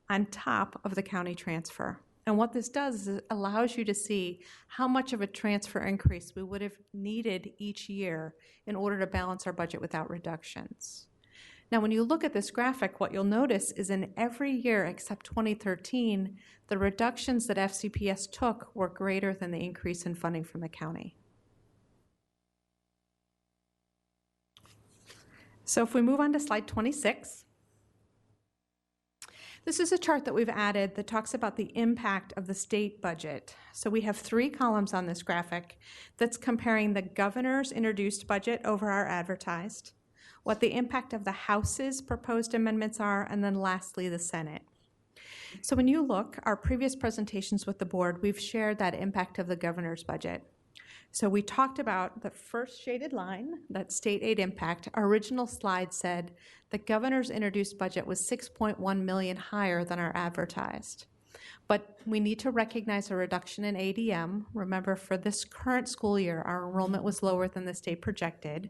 on top of the county transfer. And what this does is it allows you to see how much of a transfer increase we would have needed each year in order to balance our budget without reductions. Now, when you look at this graphic, what you'll notice is in every year except 2013, the reductions that FCPS took were greater than the increase in funding from the county. So if we move on to slide 26, this is a chart that we've added that talks about the impact of the state budget. So we have 3 columns on this graphic that's comparing the governor's introduced budget over our advertised, what the impact of the House's proposed amendments are, and then lastly, the Senate. So when you look, our previous presentations with the board, we've shared that impact of the governor's budget. So we talked about the first shaded line, that state aid impact. Our original slide said the governor's introduced budget was 6.1 million higher than our advertised. But we need to recognize a reduction in ADM. Remember, for this current school year, our enrollment was lower than the state projected.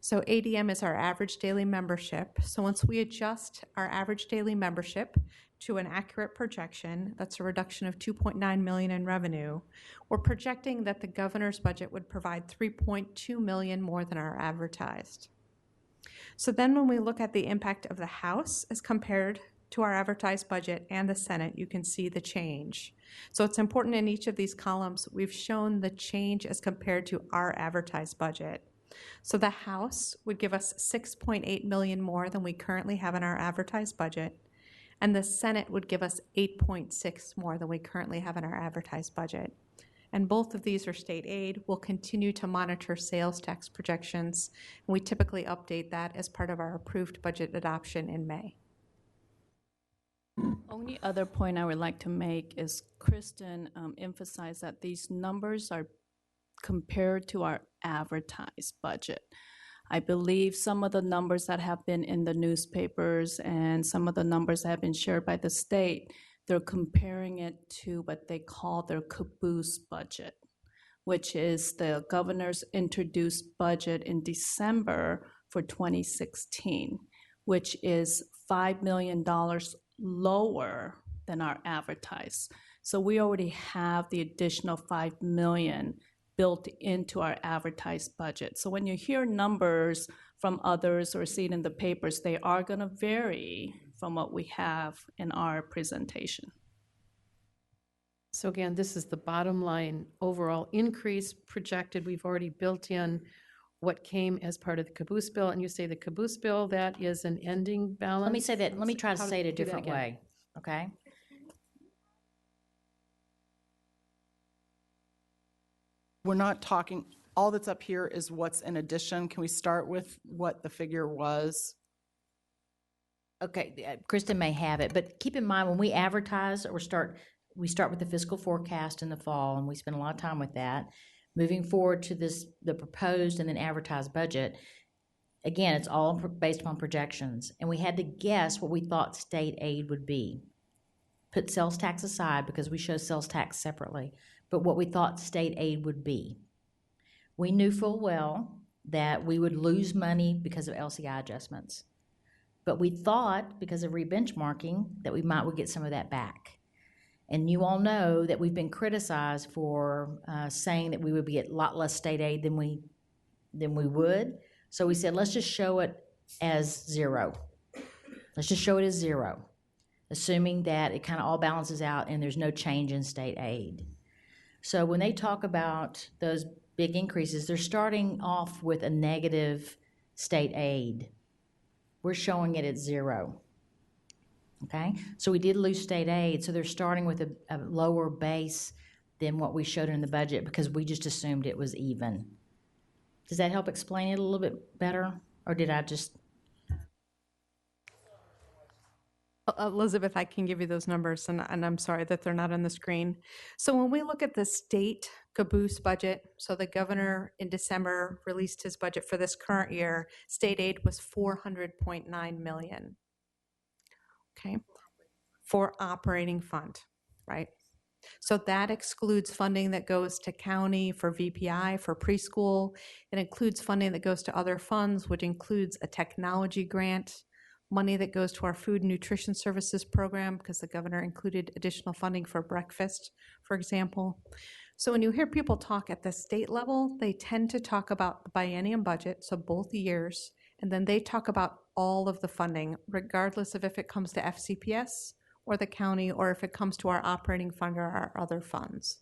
So ADM is our average daily membership. So once we adjust our average daily membership to an accurate projection, that's a reduction of 2.9 million in revenue, we're projecting that the governor's budget would provide 3.2 million more than our advertised. So then when we look at the impact of the House as compared to our advertised budget and the Senate, you can see the change. So it's important in each of these columns, we've shown the change as compared to our advertised budget. So the House would give us 6.8 million more than we currently have in our advertised budget, and the Senate would give us 8.6 more than we currently have in our advertised budget. And both of these are state aid. We'll continue to monitor sales tax projections, and we typically update that as part of our approved budget adoption in May. Only other point I would like to make is Kristen emphasized that these numbers are compared to our advertised budget. I believe some of the numbers that have been in the newspapers and some of the numbers that have been shared by the state, they're comparing it to what they call their caboose budget, which is the governor's introduced budget in December for 2016, which is $5 million lower than our advertised. So we already have the additional 5 million built into our advertised budget. So when you hear numbers from others or see it in the papers, they are going to vary from what we have in our presentation. So again, this is the bottom line overall increase projected. We've already built in what came as part of the caboose bill, and you say the caboose bill, that is an ending balance? Let me say that, let me try to How say it a do that different again? way, okay? We're not talking, all that's up here is what's in addition. Can we start with what the figure was? Okay, Kristen may have it, but keep in mind, when we advertise or we start with the fiscal forecast in the fall, and we spend a lot of time with that. Moving forward to the proposed and then advertised budget, again, it's all based upon projections, and we had to guess what we thought state aid would be. Put sales tax aside because we show sales tax separately, but what we thought state aid would be. We knew full well that we would lose money because of LCI adjustments, but we thought because of rebenchmarking that we would get some of that back. And you all know that we've been criticized for saying that we would get a lot less state aid than we would. So we said, let's just show it as zero. Let's just show it as zero, assuming that it kind of all balances out and there's no change in state aid. So when they talk about those big increases, they're starting off with a negative state aid. We're showing it at zero. Okay, so we did lose state aid, so they're starting with a lower base than what we showed in the budget because we just assumed it was even. Does that help explain it a little bit better, or did I just? Elizabeth, I can give you those numbers, and I'm sorry that they're not on the screen. So when we look at the state caboose budget, so the governor in December released his budget for this current year, state aid was 400.9 million. Okay, for operating fund, right? So that excludes funding that goes to county for VPI, for preschool. It includes funding that goes to other funds, which includes a technology grant, money that goes to our food and nutrition services program, because the governor included additional funding for breakfast, for example. So when you hear people talk at the state level, they tend to talk about the biennium budget, so both years, and then they talk about all of the funding, regardless of if it comes to FCPS or the county, or if it comes to our operating fund or our other funds.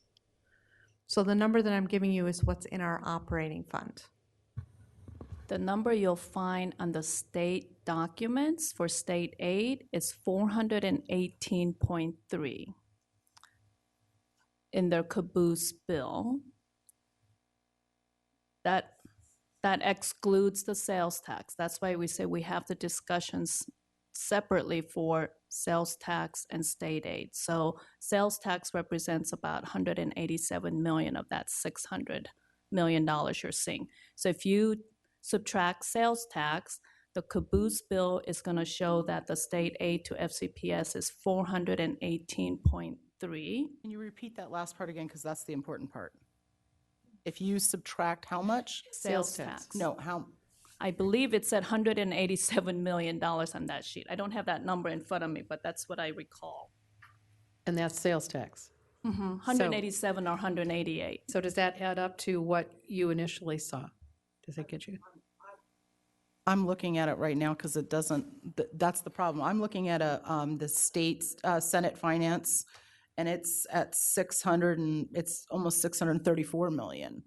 So the number that I'm giving you is what's in our operating fund. The number you'll find on the state documents for state aid is 418.3 in their caboose bill. That excludes the sales tax. That's why we say we have the discussions separately for sales tax and state aid. So sales tax represents about 187 million of that $600 million you're seeing. So if you subtract sales tax, the caboose bill is going to show that the state aid to FCPS is 418.3. Can you repeat that last part again, because that's the important part? If you subtract how much? Sales tax. No, how, I believe it said $187 million on that sheet. I don't have that number in front of me, but that's what I recall. And that's sales tax. 187 or 188. So does that add up to what you initially saw? Does that get you? I'm looking at it right now because it doesn't, that's the problem. I'm looking at the state's Senate Finance, and it's at 600 and it's almost 634 million.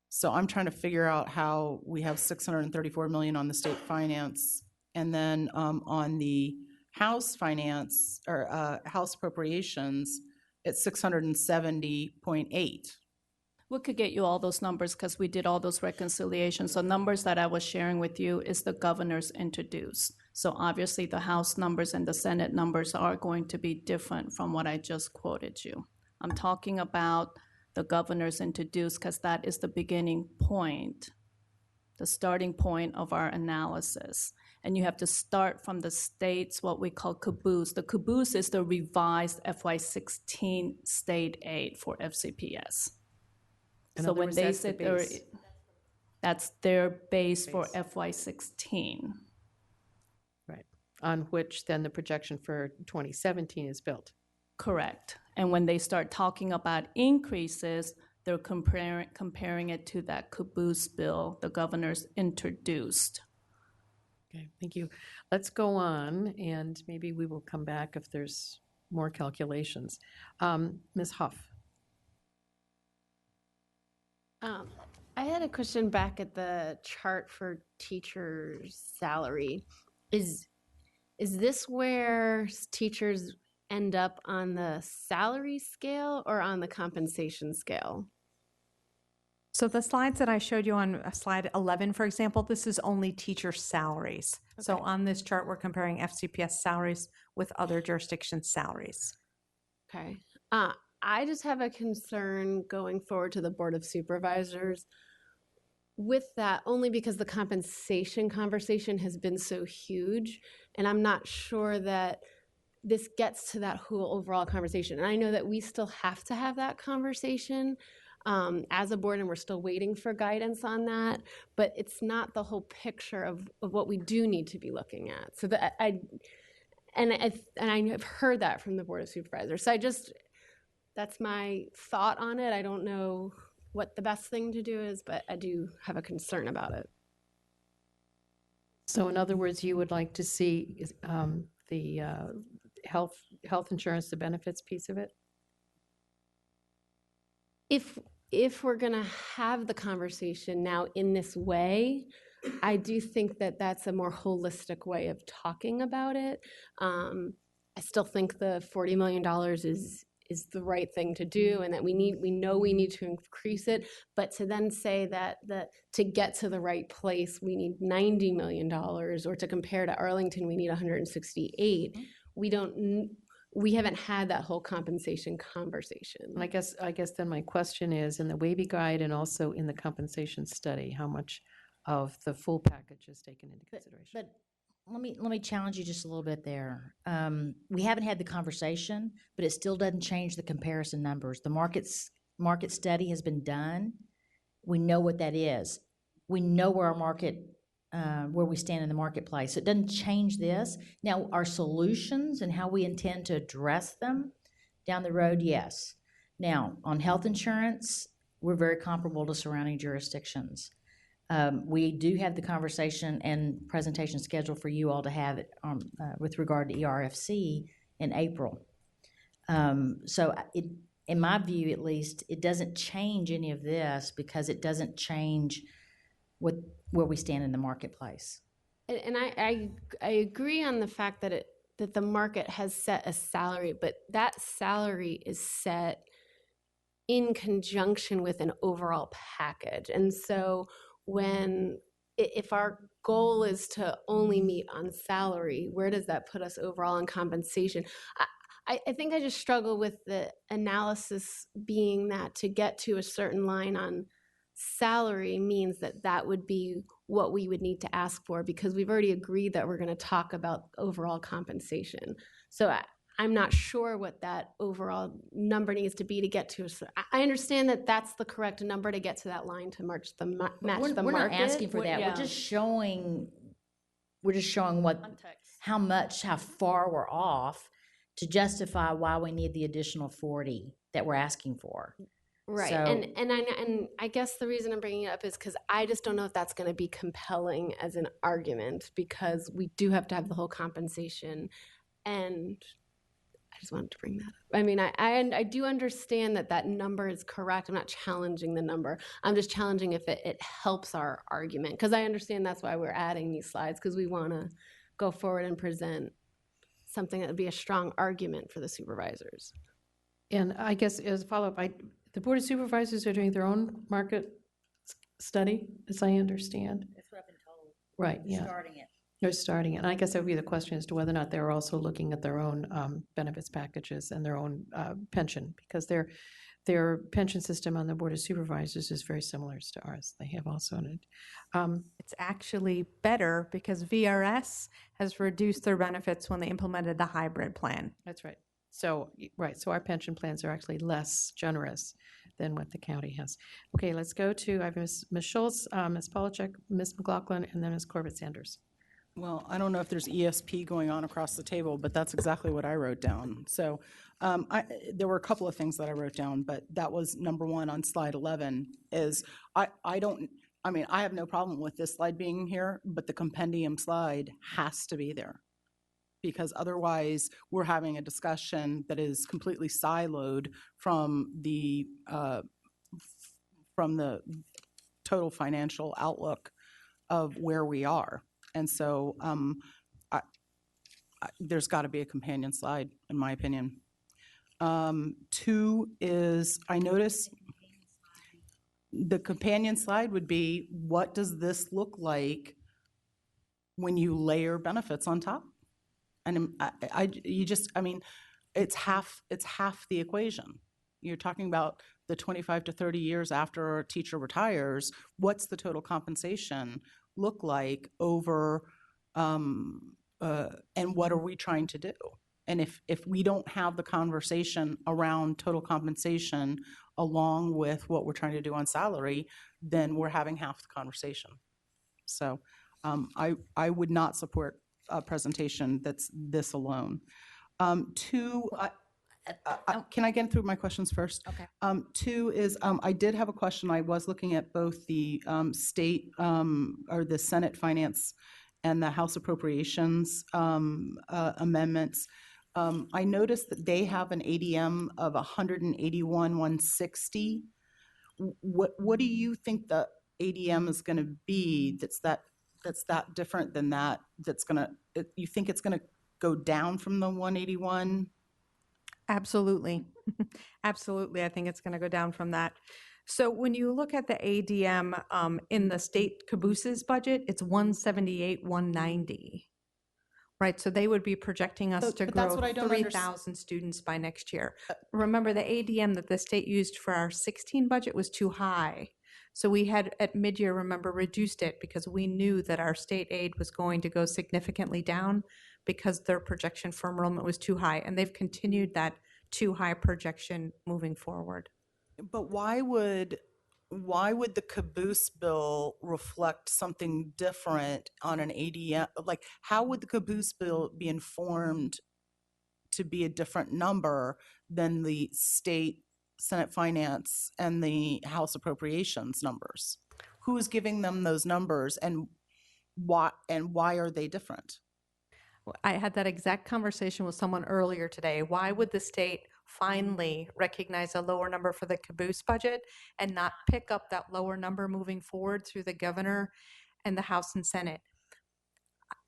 So I'm trying to figure out how we have 634 million on the state finance, and then on the House finance or House appropriations, it's 670.8. We could get you all those numbers because we did all those reconciliations. So numbers that I was sharing with you is the governor's introduced. So obviously the House numbers and the Senate numbers are going to be different from what I just quoted you. I'm talking about the governor's introduced because that is the beginning point, the starting point of our analysis. And you have to start from the state's what we call caboose. The caboose is the revised FY16 state aid for FCPS. In So other when words, they that's the said base. that's their base for FY16. Right. On which then the projection for 2017 is built. Correct. And when they start talking about increases, they're comparing it to that caboose bill the governor's introduced. Okay, thank you. Let's go on, and maybe we will come back if there's more calculations. Ms. Huff. I had a question back at the chart for teachers' salary. Is this where teachers end up on the salary scale or on the compensation scale? So the slides that I showed you on slide 11, for example, this is only teacher salaries. So Okay. on this chart, we're comparing FCPS salaries with other jurisdictions' salaries. Okay. I just have a concern going forward to the Board of Supervisors with that, only because the compensation conversation has been so huge, and I'm not sure that this gets to that whole overall conversation. And I know that we still have to have that conversation as a board, and we're still waiting for guidance on that, but it's not the whole picture of what we do need to be looking at. So that I have heard that from the Board of Supervisors. So that's my thought on it. I don't know what the best thing to do is, but I do have a concern about it. So in other words, you would like to see the health insurance, the benefits piece of it? If we're going to have the conversation now in this way, I do think that that's a more holistic way of talking about it. I still think the $40 million is the right thing to do, and that we know we need to increase it, but to then say that to get to the right place we need $90 million, or to compare to Arlington we need 168, we haven't had that whole compensation conversation. And I guess then my question is, in the Wavy Guide and also in the compensation study, how much of the full package is taken into consideration? But let me challenge you just a little bit there. We haven't had the conversation, but it still doesn't change the comparison numbers. The market study has been done. We know what that is. We know where our market, where we stand in the marketplace. So it doesn't change this. Now, our solutions and how we intend to address them down the road, yes. Now, on health insurance, we're very comparable to surrounding jurisdictions. We do have the conversation and presentation scheduled for you all to have it with regard to ERFC in April. So in my view, at least, it doesn't change any of this because it doesn't change where we stand in the marketplace. And I agree on the fact that the market has set a salary, but that salary is set in conjunction with an overall package. And so if our goal is to only meet on salary, where does that put us overall in compensation? I think I just struggle with the analysis being that to get to a certain line on salary means that would be what we would need to ask for, because we've already agreed that we're going to talk about overall compensation. So I'm not sure what that overall number needs to be to get to. I understand that that's the correct number to get to that line to match the We're market. we're not asking for that. yeah. We're just showing what, how far we're off to justify why we need the additional 40 that we're asking for. Right, So- and I guess the reason I'm bringing it up is because I just don't know if that's going to be compelling as an argument, because we do have to have the whole compensation, and I just wanted to bring that up. I mean, I do understand that that number is correct. I'm not challenging the number. I'm just challenging if it helps our argument, because I understand that's why we're adding these slides, because we want to go forward and present something that would be a strong argument for the supervisors. And I guess as a follow-up, the Board of Supervisors are doing their own market study, as I understand. That's what I've been told. Right, yeah. Starting it. They're starting it. And I guess that would be the question as to whether or not they're also looking at their own benefits packages and their own pension, because their pension system on the Board of Supervisors is very similar to ours. They have also in it. It's actually better because VRS has reduced their benefits when they implemented the hybrid plan. That's right. So, right, so our pension plans are actually less generous than what the county has. Okay, let's go to, I have Ms. Schultz, Ms. Polachek, Ms. McLaughlin, and then Ms. Corbett-Sanders. Well, I don't know if there's ESP going on across the table, but that's exactly what I wrote down. So there were a couple of things that I wrote down, but that was number one on slide 11 is I have no problem with this slide being here, but the compendium slide has to be there, because otherwise we're having a discussion that is completely siloed from the total financial outlook of where we are. And so there's got to be a companion slide, in my opinion. Two is, I notice the companion slide would be, what does this look like when you layer benefits on top? And it's half the equation. You're talking about the 25 to 30 years after a teacher retires, what's the total compensation look like over, and what are we trying to do? And if we don't have the conversation around total compensation along with what we're trying to do on salary, then we're having half the conversation. So I would not support a presentation that's this alone. Two, can I get through my questions first? Okay. Two is, I did have a question. I was looking at both the state or the Senate Finance and the House Appropriations amendments. I noticed that they have an ADM of 181,160. What do you think the ADM is going to be that's that different than that? You think it's going to go down from the 181? Absolutely. Absolutely. I think it's going to go down from that. So when you look at the ADM in the state cabooses budget, it's 178,190. Right, so they would be projecting us to but that's grow what I don't 3,000 students by next year. Remember, the ADM that the state used for our 16 budget was too high. So we had at mid-year, remember, reduced it because we knew that our state aid was going to go significantly down because their projection for enrollment was too high. And they've continued that too high projection moving forward. But why would the caboose bill reflect something different on an ADM? Like, how would the caboose bill be informed to be a different number than the state Senate Finance and the House Appropriations numbers? Who is giving them those numbers, and why are they different? I had that exact conversation with someone earlier today. Why would the state finally recognize a lower number for the caboose budget and not pick up that lower number moving forward through the governor and the House and Senate?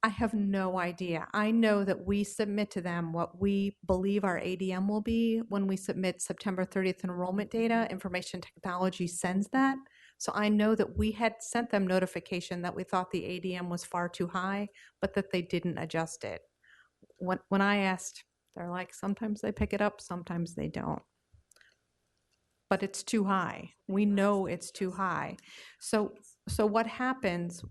I have no idea. I know that we submit to them what we believe our ADM will be when we submit September 30th enrollment data. Information technology sends that. So I know that we had sent them notification that we thought the ADM was far too high, but that they didn't adjust it. When I asked, they're like, sometimes they pick it up, sometimes they don't. But it's too high. We know it's too high. So what happens,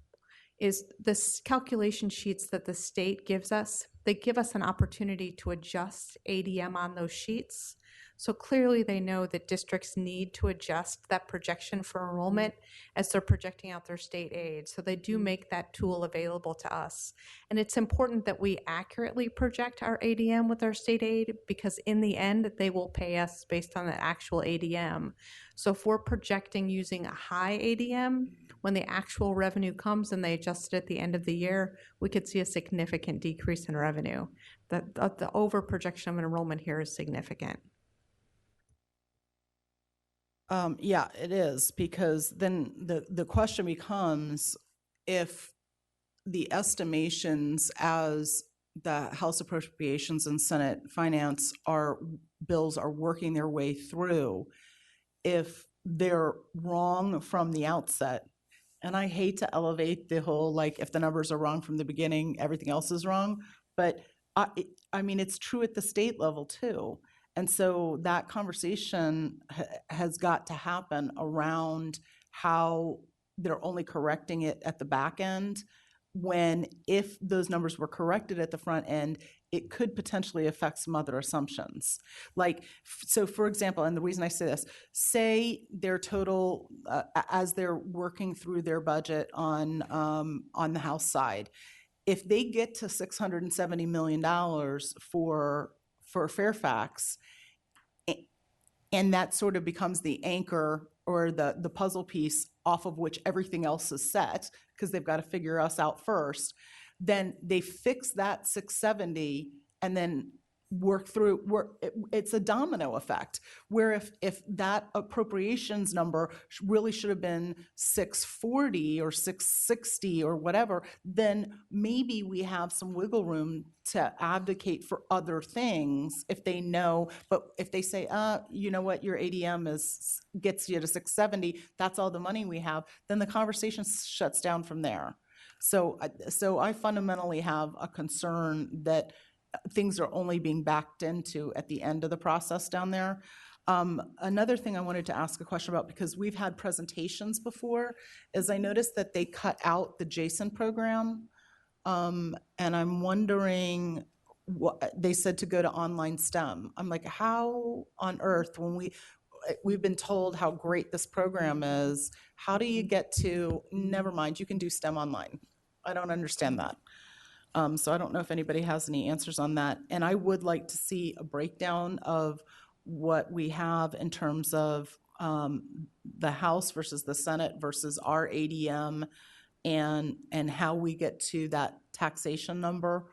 is this calculation sheets that the state gives us, they give us an opportunity to adjust ADM on those sheets. So clearly they know that districts need to adjust that projection for enrollment as they're projecting out their state aid. So they do make that tool available to us. And it's important that we accurately project our ADM with our state aid, because in the end, they will pay us based on the actual ADM. So if we're projecting using a high ADM, when the actual revenue comes and they adjust it at the end of the year, we could see a significant decrease in revenue. The over projection of enrollment here is significant. Yeah, it is, because then the question becomes, if the estimations as the House Appropriations and Senate Finance bills are working their way through, if they're wrong from the outset, and I hate to elevate the whole, like, if the numbers are wrong from the beginning, everything else is wrong, but I mean, it's true at the state level too. And so that conversation has got to happen around how they're only correcting it at the back end, when if those numbers were corrected at the front end, it could potentially affect some other assumptions. Like, so for example, and the reason I say this, say their total, as they're working through their budget on the House side, if they get to $670 million for Fairfax, and that sort of becomes the anchor or the puzzle piece off of which everything else is set, because they've got to figure us out first, then they fix that 670 and then work through, it's a domino effect, where if that appropriations number really should have been 640 or 660 or whatever, then maybe we have some wiggle room to advocate for other things if they know. But if they say, you know what, your ADM gets you to 670, that's all the money we have, then the conversation shuts down from there. So I fundamentally have a concern that things are only being backed into at the end of the process down there. Another thing I wanted to ask a question about, because we've had presentations before, is I noticed that they cut out the JASON program. And I'm wondering, what they said to go to online STEM. I'm like, how on earth, when we've been told how great this program is, how do you get to, never mind, you can do STEM online? I don't understand that. So I don't know if anybody has any answers on that. And I would like to see a breakdown of what we have in terms of the House versus the Senate versus our ADM, and how we get to that taxation number,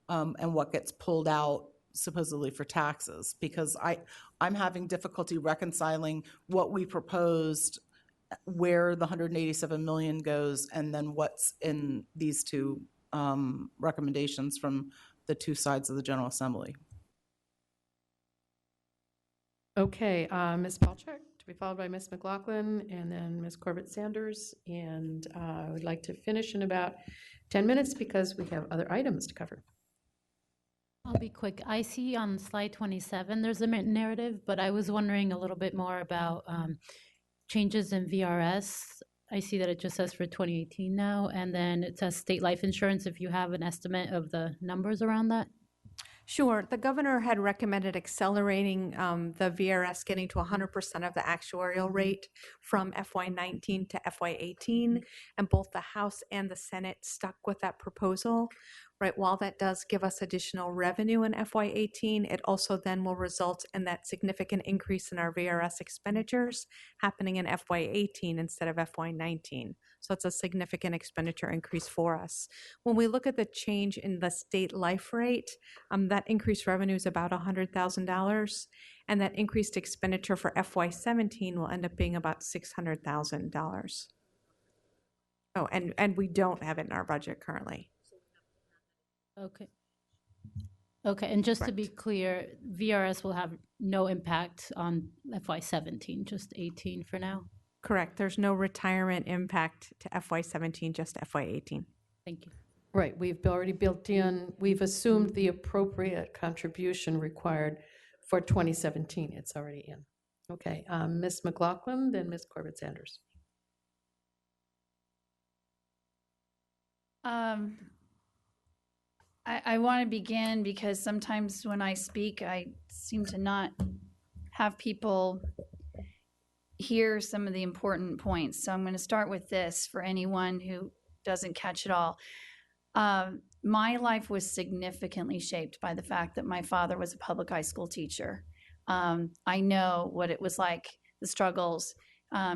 and what gets pulled out supposedly for taxes. Because I'm having difficulty reconciling what we proposed, where the 187 million goes, and then what's in these two recommendations from the two sides of the General Assembly. Okay, Ms. Palchak, to be followed by Ms. McLaughlin, and then Ms. Corbett Sanders. And I would like to finish in about 10 minutes because we have other items to cover. I'll be quick. I see on slide 27, there's a narrative, but I was wondering a little bit more about changes in VRS. I see that it just says for 2018 now, and then it says state life insurance, if you have an estimate of the numbers around that. Sure. The governor had recommended accelerating the VRS getting to 100% of the actuarial rate from FY19 to FY18, and both the House and the Senate stuck with that proposal. Right, while that does give us additional revenue in FY18, it also then will result in that significant increase in our VRS expenditures happening in FY18 instead of FY19. So it's a significant expenditure increase for us. When we look at the change in the state life rate, that increased revenue is about $100,000, and that increased expenditure for FY17 will end up being about $600,000. Oh, and we don't have it in our budget currently. Okay. Okay, and just to Correct. be clear, VRS will have no impact on FY17, just 18 for now? Correct. There's no retirement impact to FY17, just FY18. Thank you. Right, we've already built in, we've assumed the appropriate contribution required for 2017. It's already in. Okay, Ms. McLaughlin, then Ms. Corbett Sanders. I want to begin because sometimes when I speak, I seem to not have people hear some of the important points. So I'm going to start with this for anyone who doesn't catch it all. My life was significantly shaped by the fact that my father was a public high school teacher. I know what it was like, the struggles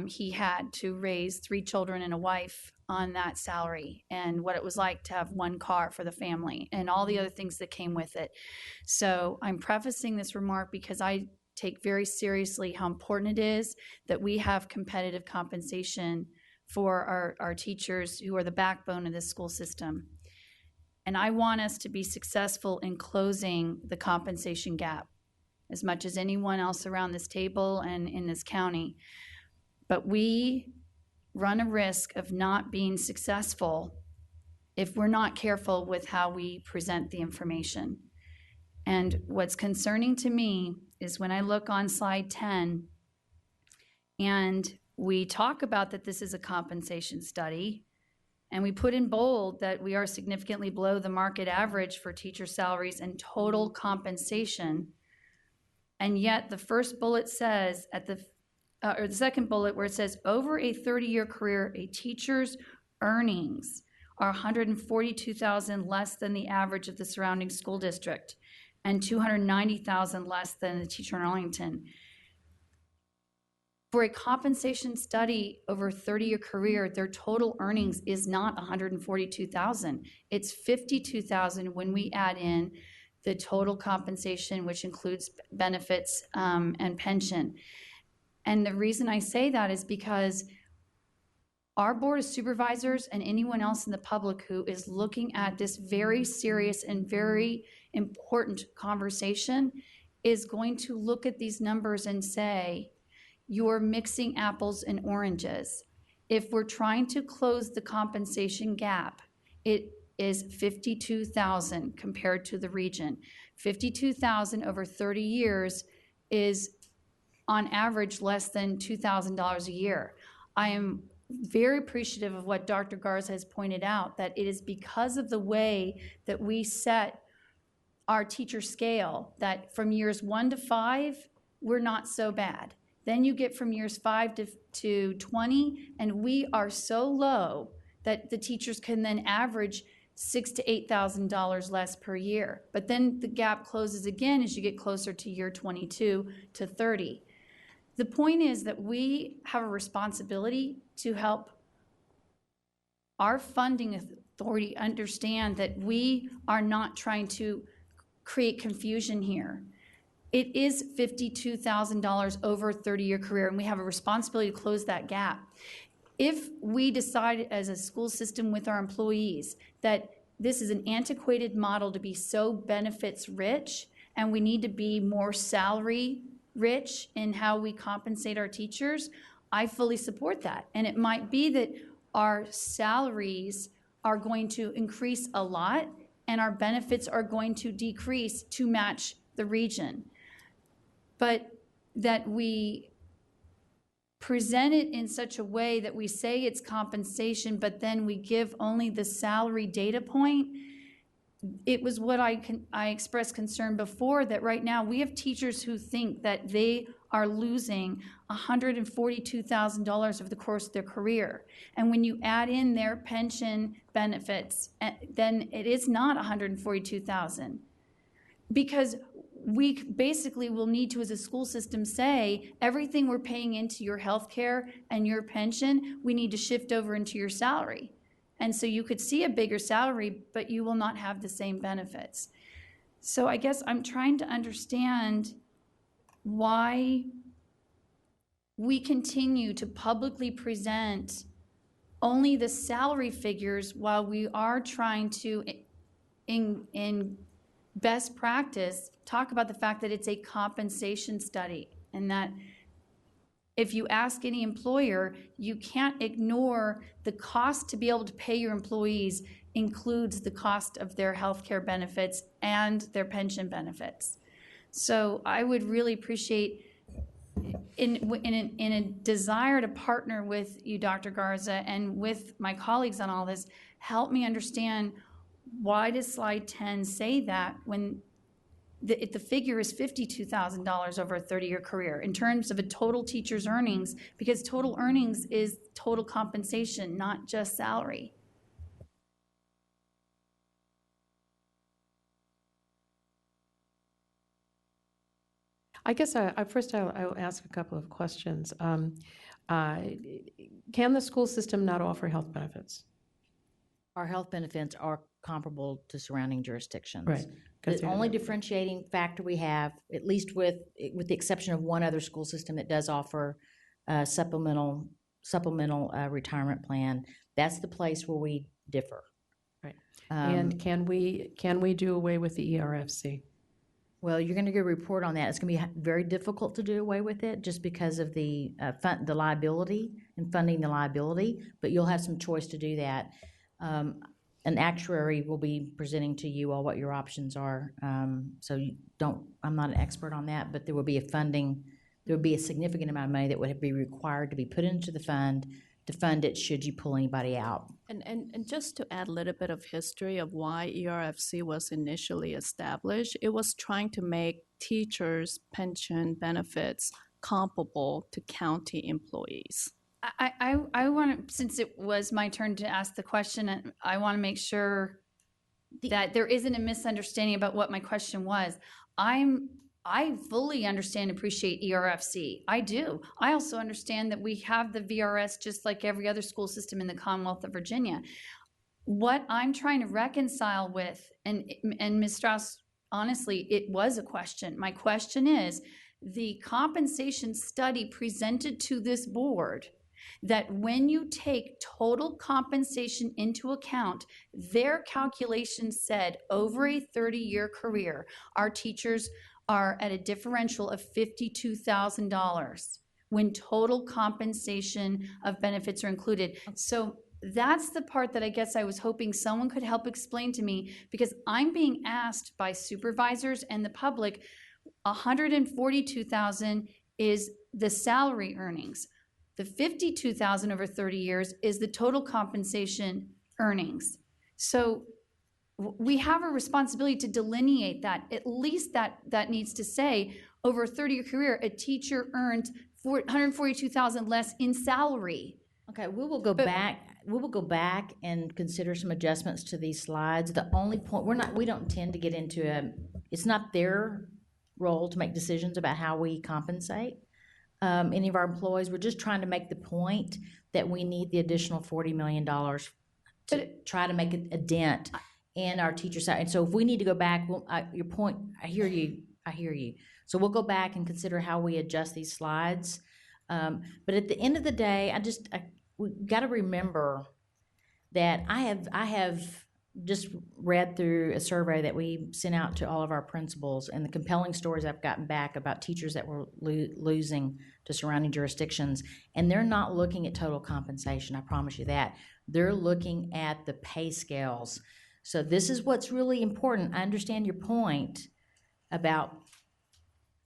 he had to raise 3 children and a wife on that salary, and what it was like to have 1 car for the family and all the other things that came with it. So I'm prefacing this remark because I take very seriously how important it is that we have competitive compensation for our teachers who are the backbone of this school system. And I want us to be successful in closing the compensation gap as much as anyone else around this table and in this county. But we run a risk of not being successful if we're not careful with how we present the information. And what's concerning to me is when I look on slide 10 and we talk about that this is a compensation study, and we put in bold that we are significantly below the market average for teacher salaries and total compensation. And yet the first bullet says or the second bullet where it says over a 30-year career, a teacher's earnings are $142,000 less than the average of the surrounding school district and $290,000 less than the teacher in Arlington. For a compensation study over a 30-year career, their total earnings is not $142,000. It's $52,000 when we add in the total compensation, which includes benefits and pension. And the reason I say that is because our Board of Supervisors and anyone else in the public who is looking at this very serious and very important conversation is going to look at these numbers and say, you're mixing apples and oranges. If we're trying to close the compensation gap, it is $52,000 compared to the region. $52,000 over 30 years is on average less than $2,000 a year. I am very appreciative of what Dr. Garza has pointed out, that it is because of the way that we set our teacher scale that from years 1 to 5, we're not so bad. Then you get from years 5 to 20, and we are so low that the teachers can then average $6,000 to $8,000 less per year. But then the gap closes again as you get closer to year 22 to 30. The point is that we have a responsibility to help our funding authority understand that we are not trying to create confusion here. It is $52,000 over a 30-year career, and we have a responsibility to close that gap. If we decide as a school system with our employees that this is an antiquated model to be so benefits rich, and we need to be more salary rich in how we compensate our teachers, I fully support that. And it might be that our salaries are going to increase a lot and our benefits are going to decrease to match the region. But that we present it in such a way that we say it's compensation, but then we give only the salary data point. It was what I expressed concern before, that right now we have teachers who think that they are losing $142,000 over the course of their career. And when you add in their pension benefits, then it is not $142,000. Because we basically will need to, as a school system, say everything we're paying into your health care and your pension, we need to shift over into your salary. And so you could see a bigger salary, but you will not have the same benefits. So I guess I'm trying to understand why we continue to publicly present only the salary figures while we are trying to, in best practice, talk about the fact that it's a compensation study, and that if you ask any employer, you can't ignore the cost to be able to pay your employees includes the cost of their health care benefits and their pension benefits. So I would really appreciate in a desire to partner with you, Dr. Garza, and with my colleagues on all this, help me understand, why does slide 10 say that when the figure is $52,000 over a 30-year career in terms of a total teacher's earnings, because total earnings is total compensation, not just salary. I guess first I'll ask a couple of questions. Can the school system not offer health benefits? Our health benefits are comparable to surrounding jurisdictions. Right. 'Cause The they're- only differentiating factor we have, at least with the exception of one other school system that does offer supplemental retirement plan, that's the place where we differ. Right. And Um, can we do away with the ERFC? Well, you're going to get a report on that. It's going to be very difficult to do away with it just because of the liability and funding the liability, but you'll have some choice to do that. An actuary will be presenting to you all what your options are. So I'm not an expert on that, but there will be a significant amount of money that would be required to be put into the fund to fund it should you pull anybody out. And just to add a little bit of history of why ERFC was initially established, it was trying to make teachers' pension benefits comparable to county employees. I want to, since it was my turn to ask the question, I want to make sure that there isn't a misunderstanding about what my question was. I fully understand and appreciate ERFC. I do. I also understand that we have the VRS just like every other school system in the Commonwealth of Virginia. What I'm trying to reconcile with, and Ms. Strauss, honestly, it was a question. My question is, the compensation study presented to this board, that when you take total compensation into account, their calculations said over a 30-year career, our teachers are at a differential of $52,000 when total compensation of benefits are included. So that's the part that I guess I was hoping someone could help explain to me, because I'm being asked by supervisors and the public, $142,000 is the salary earnings. The $52,000 over 30 years is the total compensation earnings. So we have a responsibility to delineate that. At least that needs to say, over a 30-year career, a teacher earned $142,000 less in salary. Okay, we will go back and consider some adjustments to these slides. The only point, we don't tend to get into it's not their role to make decisions about how we compensate any of our employees. We're just trying to make the point that we need the additional $40 million to try to make a dent in our teacher side. And so if we need to go back, your point, I hear you. So we'll go back and consider how we adjust these slides. But at the end of the day, we got to remember that I have just read through a survey that we sent out to all of our principals, and the compelling stories I've gotten back about teachers that were losing to surrounding jurisdictions, and they're not looking at total compensation, I promise you that. They're looking at the pay scales. So this is what's really important. I understand your point about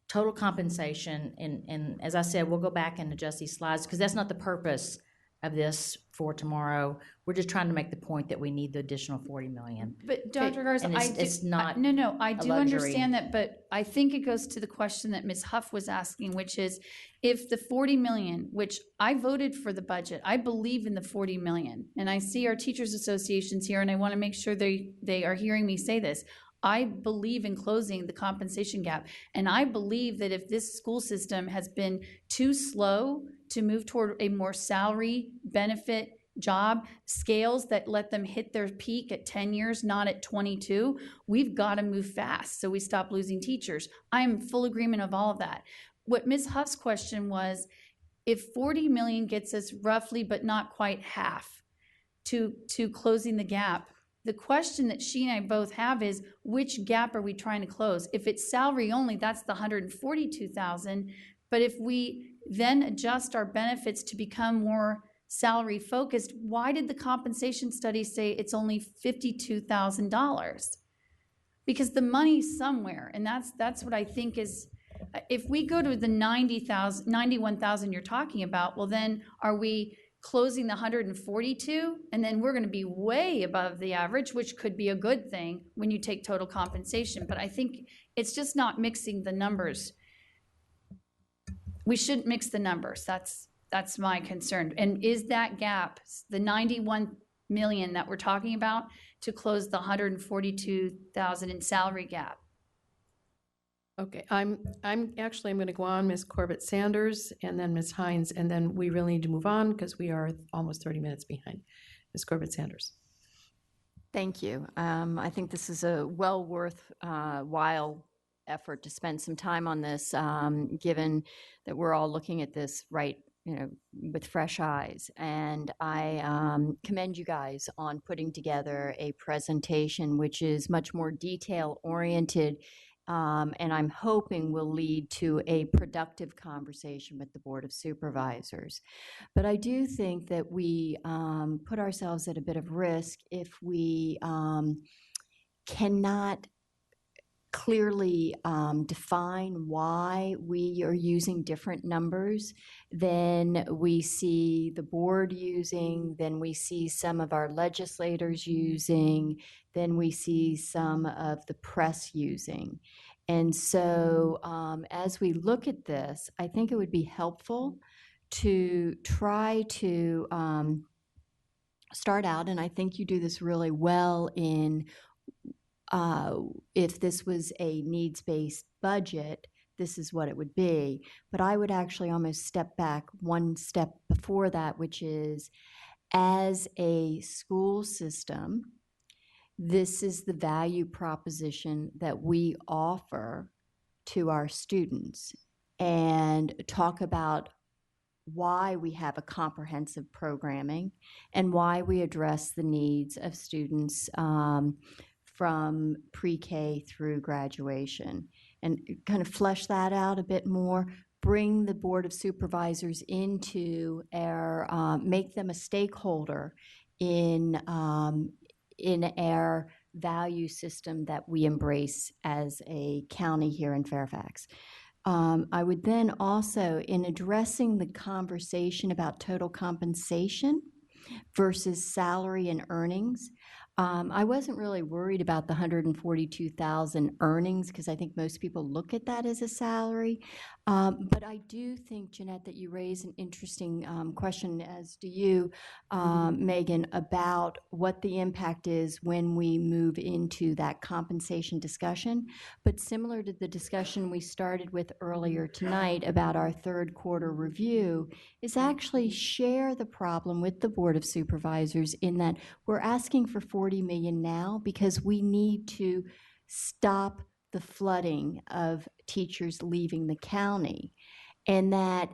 total compensation, and as I said, we'll go back and adjust these slides, because that's not the purpose of this for tomorrow. We're just trying to make the point that we need the additional $40 million. But Dr. Garza, And it's not no, I a do luxury. understand that, but I think it goes to the question that Ms. Huff was asking, which is, if the 40 million, which I voted for the budget, I believe in the 40 million, and I see our teachers associations here, and I want to make sure they are hearing me say this. I believe in closing the compensation gap, and I believe that if this school system has been too slow to move toward a more salary benefit job scales that let them hit their peak at 10 years, not at 22, we've got to move fast so we stop losing teachers. I am in full agreement of all of that. What Ms. Huff's question was, if 40 million gets us roughly, but not quite half to closing the gap, the question that she and I both have is, which gap are we trying to close? If it's salary only, that's the 142,000. But if we then adjust our benefits to become more salary focused, why did the compensation study say it's only $52,000? Because the money's somewhere, and that's what I think is If we go to the 90,000, 91,000 you're talking about, well, then are we closing the 142? And then we're going to be way above the average, which could be a good thing when you take total compensation. But I think it's just not mixing the numbers. We shouldn't mix the numbers. That's my concern. And is that gap, the 91 million that we're talking about, to close the 142,000 in salary gap? Okay, I'm going to go on, Ms. Corbett Sanders, and then Ms. Hines, and then we really need to move on because we are almost 30 minutes behind. Ms. Corbett Sanders. Thank you. I think this is a well worth while effort to spend some time on this, given that we're all looking at this with fresh eyes. And I commend you guys on putting together a presentation which is much more detail oriented, and I'm hoping will lead to a productive conversation with the Board of Supervisors. But I do think that we put ourselves at a bit of risk if we cannot clearly define why we are using different numbers than we see the board using, than we see some of our legislators using, than we see some of the press using. And so as we look at this, I think it would be helpful to try to start out, and I think you do this really well in if this was a needs-based budget, this is what it would be. But I would actually almost step back one step before that, which is, as a school system, this is the value proposition that we offer to our students, and talk about why we have a comprehensive programming and why we address the needs of students from pre-K through graduation, and kind of flesh that out a bit more, bring the Board of Supervisors into our, make them a stakeholder in our value system that we embrace as a county here in Fairfax. I would then also, in addressing the conversation about total compensation versus salary and earnings, I wasn't really worried about the 142,000 earnings because I think most people look at that as a salary. But I do think, Jeanette, that you raise an interesting question, as do you, Megan, about what the impact is when we move into that compensation discussion. But similar to the discussion we started with earlier tonight about our third quarter review, is actually share the problem with the Board of Supervisors in that we're asking for $40 million now because we need to stop the flooding of teachers leaving the county. And that,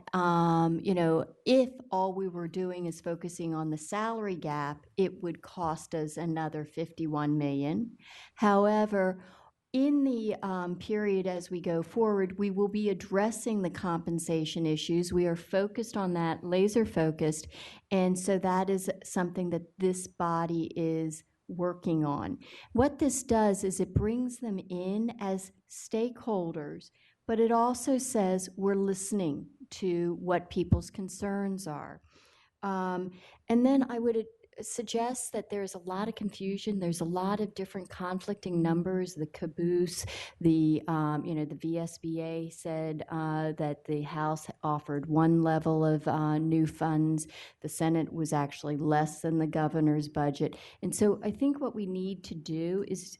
if all we were doing is focusing on the salary gap, it would cost us another $51 million. However, in the period as we go forward, we will be addressing the compensation issues. We are focused on that, laser focused, and so that is something that this body is working on. What this does is it brings them in as stakeholders, but it also says we're listening to what people's concerns are. And then I would suggest that there's a lot of confusion. There's a lot of different conflicting numbers. The caboose, the VSBA said that the House offered one level of new funds. The Senate was actually less than the governor's budget. And so I think what we need to do is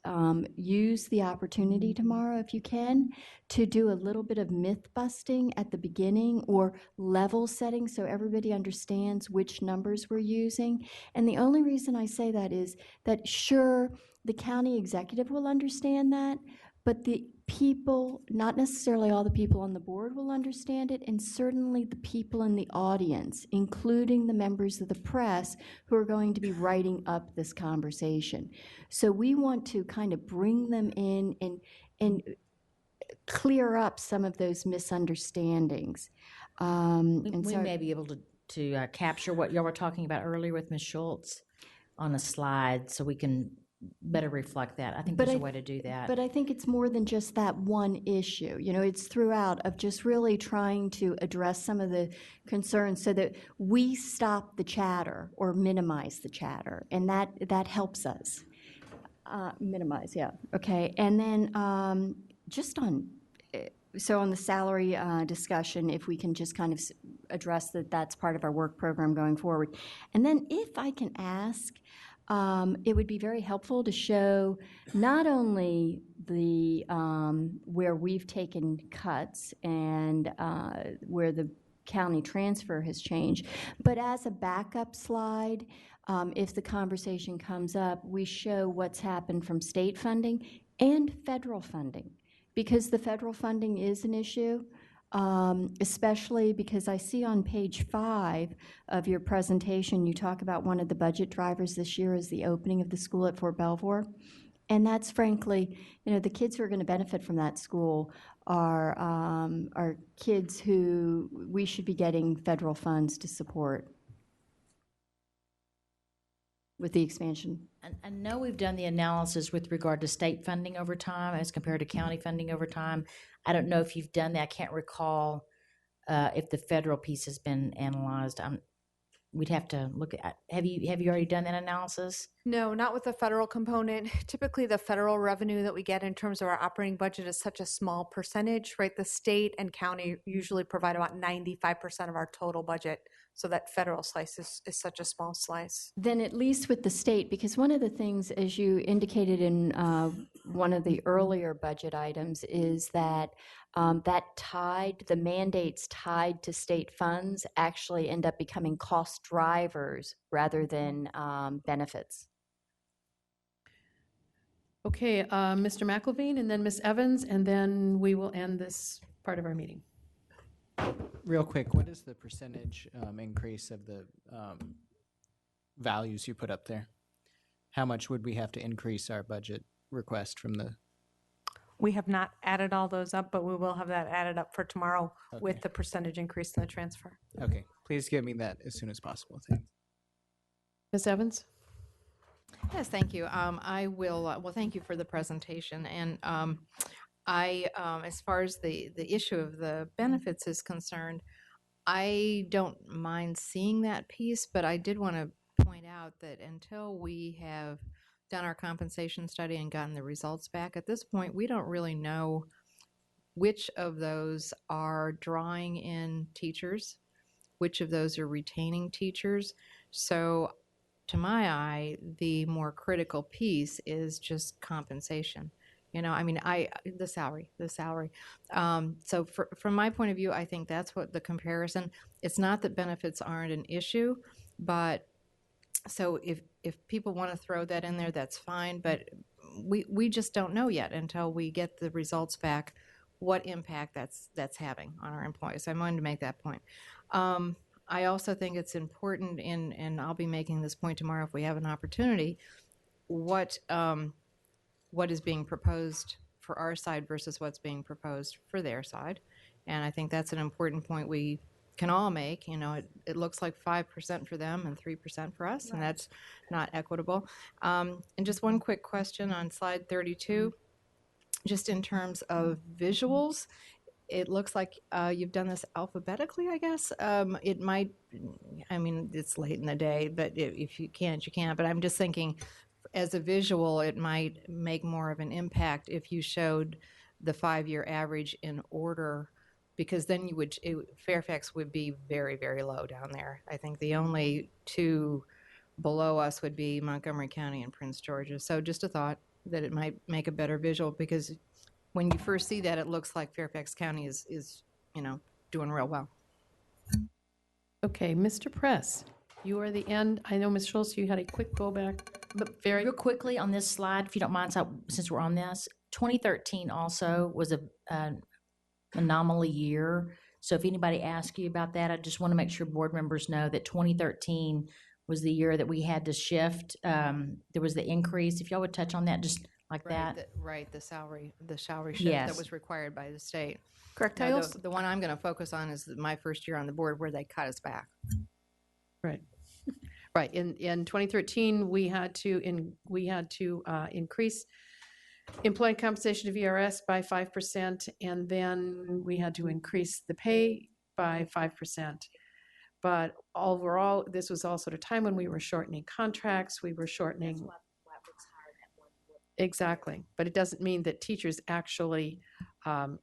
use the opportunity tomorrow, if you can, to do a little bit of myth busting at the beginning, or level setting so everybody understands which numbers we're using. And the only reason I say that is that, sure, the county executive will understand that, but the people, not necessarily all the people on the board will understand it, and certainly the people in the audience, including the members of the press who are going to be writing up this conversation. So we want to kind of bring them in and clear up some of those misunderstandings. We may be able to capture what y'all were talking about earlier with Ms. Schultz on a slide, so we can better reflect that. I think But there's a I- way to do that. But I think it's more than just that one issue. You know, it's throughout of just really trying to address some of the concerns so that we stop the chatter or minimize the chatter, and that helps us. Minimize, yeah. Okay, and then just on, so on the salary discussion, if we can just kind of address that that's part of our work program going forward. And then if I can ask, it would be very helpful to show not only the, where we've taken cuts and where the county transfer has changed, but as a backup slide, if the conversation comes up, we show what's happened from state funding and federal funding, because the federal funding is an issue, especially because I see on page 5 of your presentation, you talk about one of the budget drivers this year is the opening of the school at Fort Belvoir. And that's frankly, you know, the kids who are going to benefit from that school are kids who we should be getting federal funds to support with the expansion. And I know we've done the analysis with regard to state funding over time as compared to county funding over time. I don't know if you've done that. I can't recall if the federal piece has been analyzed. We'd have to look at. Have you already done that analysis? No, not with the federal component. Typically, the federal revenue that we get in terms of our operating budget is such a small percentage, right? The state and county usually provide about 95% of our total budget. So that federal slice is such a small slice. Then at least with the state, because one of the things, as you indicated in one of the earlier budget items, is that the mandates tied to state funds actually end up becoming cost drivers rather than benefits. Okay, Mr. McElveen, and then Ms. Evans, and then we will end this part of our meeting. Real quick, what is the percentage increase of the values you put up there? How much would we have to increase our budget request from the? We have not added all those up, but we will have that added up for tomorrow with Okay. the percentage increase in the transfer. Okay, please give me that as soon as possible. Thanks. Ms. Evans? Yes, thank you. I will, well, thank you for the presentation. And as far as the issue of the benefits is concerned, I don't mind seeing that piece, but I did want to point out that until we have done our compensation study and gotten the results back, at this point, we don't really know which of those are drawing in teachers, which of those are retaining teachers. So to my eye, the more critical piece is just compensation. You know, I mean, the salary. So from my point of view, I think that's what the comparison, it's not that benefits aren't an issue, but so if people want to throw that in there, that's fine, but we just don't know yet until we get the results back what impact that's having on our employees. I wanted to make that point. I also think it's important, and I'll be making this point tomorrow if we have an opportunity, what is being proposed for our side versus what's being proposed for their side. And I think that's an important point we can all make. You know, it looks like 5% for them and 3% for us, and that's not equitable. And just one quick question on slide 32, just in terms of visuals, it looks like you've done this alphabetically, I guess. It might, I mean, it's late in the day, but if you can't, you can't. But I'm just thinking, as a visual, it might make more of an impact if you showed the 5-year average in order, because then Fairfax would be very, very low down there. I think the only two below us would be Montgomery County and Prince George's. So just a thought that it might make a better visual, because when you first see that, it looks like Fairfax County is doing real well. Okay, Mr. Press, you are the end. I know, Ms. Schultz, you had a quick go back, but very Real quickly on this slide, if you don't mind, since we're on this, 2013 also was an anomaly year. So if anybody asks you about that, I just want to make sure board members know that 2013 was the year that we had to shift. There was the increase. If y'all would touch on that, just like that. The salary shift Yes. that was required by the state. Correct. Now, the one I'm going to focus on is my first year on the board where they cut us back. right. Right, in 2013, we had to increase employee compensation to VRS by 5%, and then we had to increase the pay by 5%. But overall, this was also at a time when we were shortening contracts, we were shortening. Exactly, but it doesn't mean that teachers actually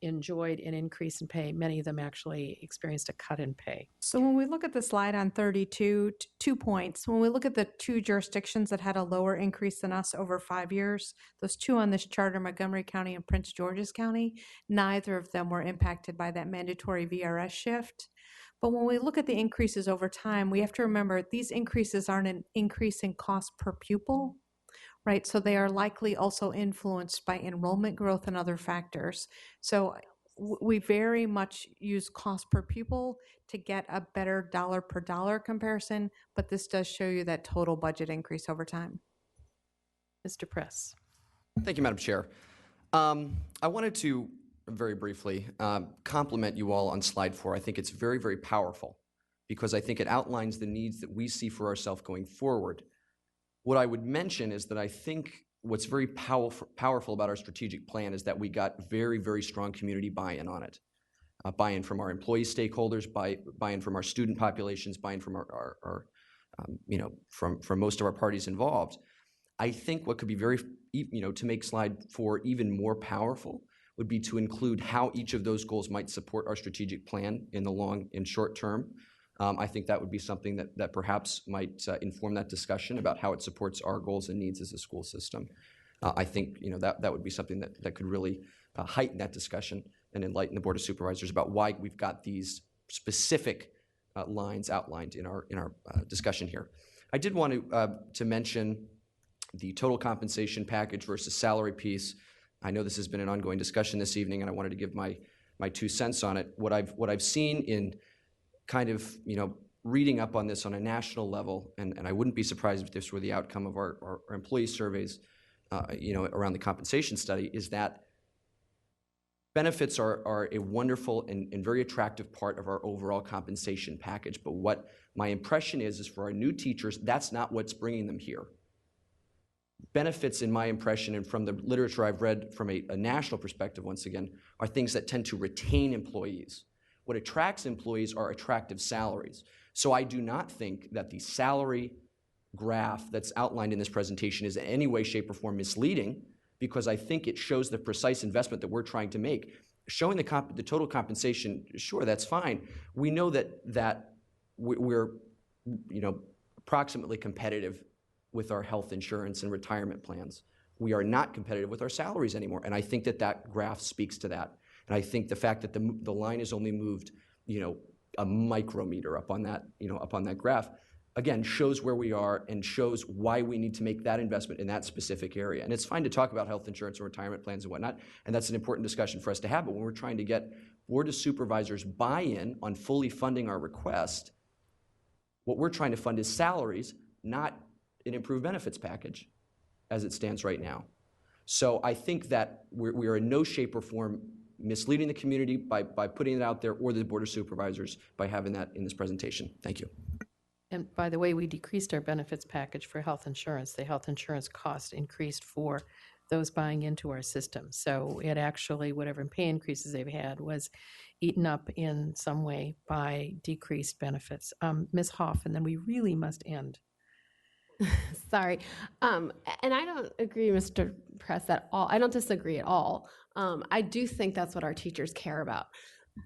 enjoyed an increase in pay. Many of them actually experienced a cut in pay. So when we look at the slide on 32, 2 points. When we look at the 2 jurisdictions that had a lower increase than us over 5 years, those 2 on this chart are Montgomery County and Prince George's County. Neither of them were impacted by that mandatory VRS shift. But when we look at the increases over time, we have to remember these increases aren't an increase in cost per pupil, right? So they are likely also influenced by enrollment growth and other factors. So we very much use cost per pupil to get a better dollar per dollar comparison, but this does show you that total budget increase over time. Mr. Press. Thank you, Madam Chair. I wanted to very briefly compliment you all on slide 4. I think it's very, very powerful because I think it outlines the needs that we see for ourselves going forward. What I would mention is that I think what's very powerful about our strategic plan is that we got very, very strong community buy-in on it. Buy-in from our employee stakeholders, buy-in from our student populations, buy-in from from most of our parties involved. I think what could be very, to make slide 4 even more powerful would be to include how each of those goals might support our strategic plan in the long and short term. I think that would be something that perhaps might inform that discussion about how it supports our goals and needs as a school system. I think that would be something that could really heighten that discussion and enlighten the Board of Supervisors about why we've got these specific lines outlined in our discussion here. I did want to mention the total compensation package versus salary piece. I know this has been an ongoing discussion this evening, and I wanted to give my 2 cents on it. What I've seen in kind of, reading up on this on a national level, and I wouldn't be surprised if this were the outcome of our employee surveys, around the compensation study, is that benefits are a wonderful and very attractive part of our overall compensation package. But what my impression is for our new teachers, that's not what's bringing them here. Benefits, in my impression, and from the literature I've read from a national perspective, once again, are things that tend to retain employees. What attracts employees are attractive salaries. So I do not think that the salary graph that's outlined in this presentation is in any way, shape, or form misleading, because I think it shows the precise investment that we're trying to make. Showing the total compensation, sure, that's fine. We know that we're approximately competitive with our health insurance and retirement plans. We are not competitive with our salaries anymore, and I think that graph speaks to that. And I think the fact that the line is only moved, a micrometer up on that graph, again, shows where we are and shows why we need to make that investment in that specific area. And it's fine to talk about health insurance and retirement plans and whatnot, and that's an important discussion for us to have. But when we're trying to get Board of Supervisors buy-in on fully funding our request, what we're trying to fund is salaries, not an improved benefits package as it stands right now. So I think that we are in no shape or form misleading the community by putting it out there, or the Board of Supervisors by having that in this presentation. Thank you. And by the way, we decreased our benefits package for health insurance. The health insurance cost increased for those buying into our system. So it actually, whatever pay increases they've had, was eaten up in some way by decreased benefits. Ms. Hoff, and then we really must end. Sorry. And I don't agree, Mr. Press, at all. I don't disagree at all. I do think that's what our teachers care about.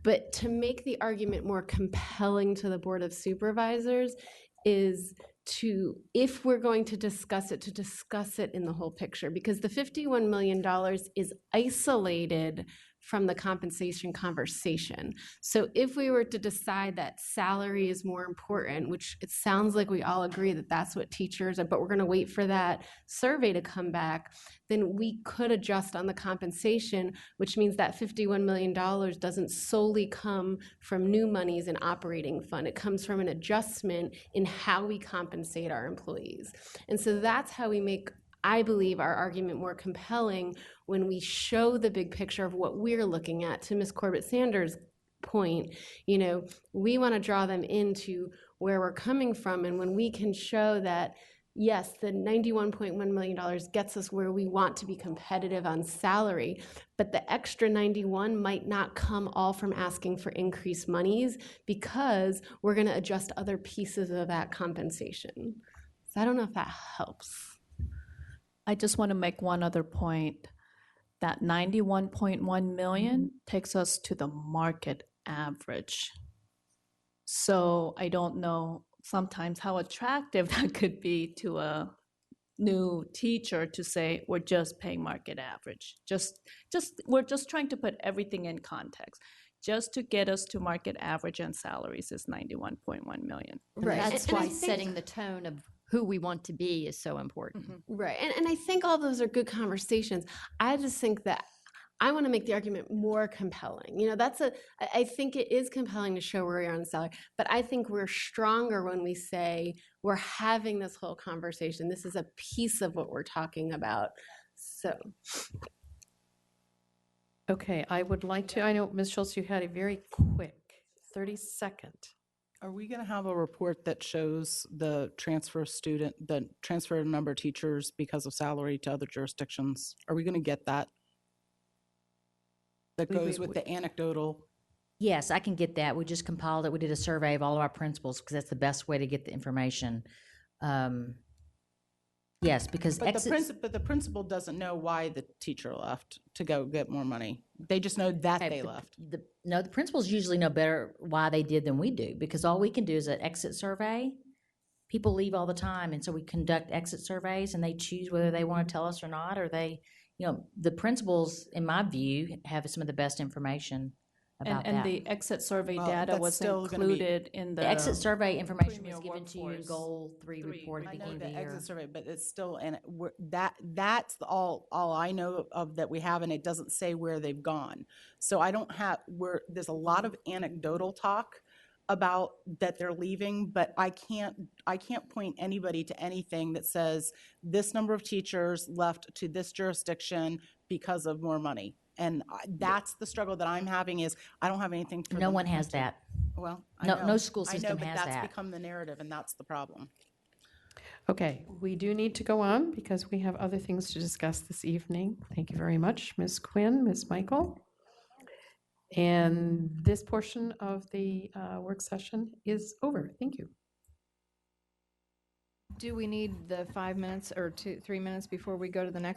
But to make the argument more compelling to the Board of Supervisors is if we're going to discuss it in the whole picture, because the $51 million is isolated from the compensation conversation. So if we were to decide that salary is more important, which it sounds like we all agree that that's what teachers are, but we're going to wait for that survey to come back, then we could adjust on the compensation, which means that $51 million doesn't solely come from new monies in operating fund. It comes from an adjustment in how we compensate our employees. And so that's how we make, I believe, our argument more compelling when we show the big picture of what we're looking at. To Ms. Corbett Sanders' point, we want to draw them into where we're coming from. And when we can show that, yes, the $91.1 million gets us where we want to be competitive on salary, but the extra 91 might not come all from asking for increased monies because we're going to adjust other pieces of that compensation. So I don't know if that helps. I just want to make one other point. That 91.1 million takes us to the market average. So I don't know sometimes how attractive that could be to a new teacher to say, we're just paying market average. We're just trying to put everything in context. Just to get us to market average and salaries is 91.1 million. Right. That's And I why think- setting the tone of who we want to be is so important. Right. And I think all those are good conversations. I just think that I want to make the argument more compelling. You know, I think it is compelling to show where we are on salary, but I think we're stronger when we say we're having this whole conversation. This is a piece of what we're talking about. So. Okay, I would like to, I know, Ms. Schultz, you had a very quick 30-second. Are we going to have a report that shows the transfer number of teachers because of salary to other jurisdictions? Are we going to get that? That goes with the anecdotal. Yes, I can get that. We just compiled it. We did a survey of all of our principals because that's the best way to get the information. Yes, because But the principal doesn't know why the teacher left to go get more money. They just know that they left. No, the principals usually know better why they did than we do, because all we can do is an exit survey. People leave all the time, and so we conduct exit surveys, and they choose whether they want to tell us or not, or they, the principals, in my view, have some of the best information about that. And the exit survey data was included in the exit survey information was Premier given to you in Workforce Goal 3 report at I the know beginning of the the year. exit survey, but it's still, and that's all I know of that we have, and it doesn't say where they've gone. So I don't have, there's a lot of anecdotal talk about that they're leaving, but I can't point anybody to anything that says this number of teachers left to this jurisdiction because of more money. And that's the struggle that I'm having is I don't have anything for No them one to has point to. that. Well, No school I system know, but has that's that. become the narrative, and that's the problem. Okay, we do need to go on because we have other things to discuss this evening. Thank you very much, Ms. Quinn, Ms. Michael. And this portion of the work session is over. Thank you. Do we need the 5 minutes or 3 minutes before we go to the next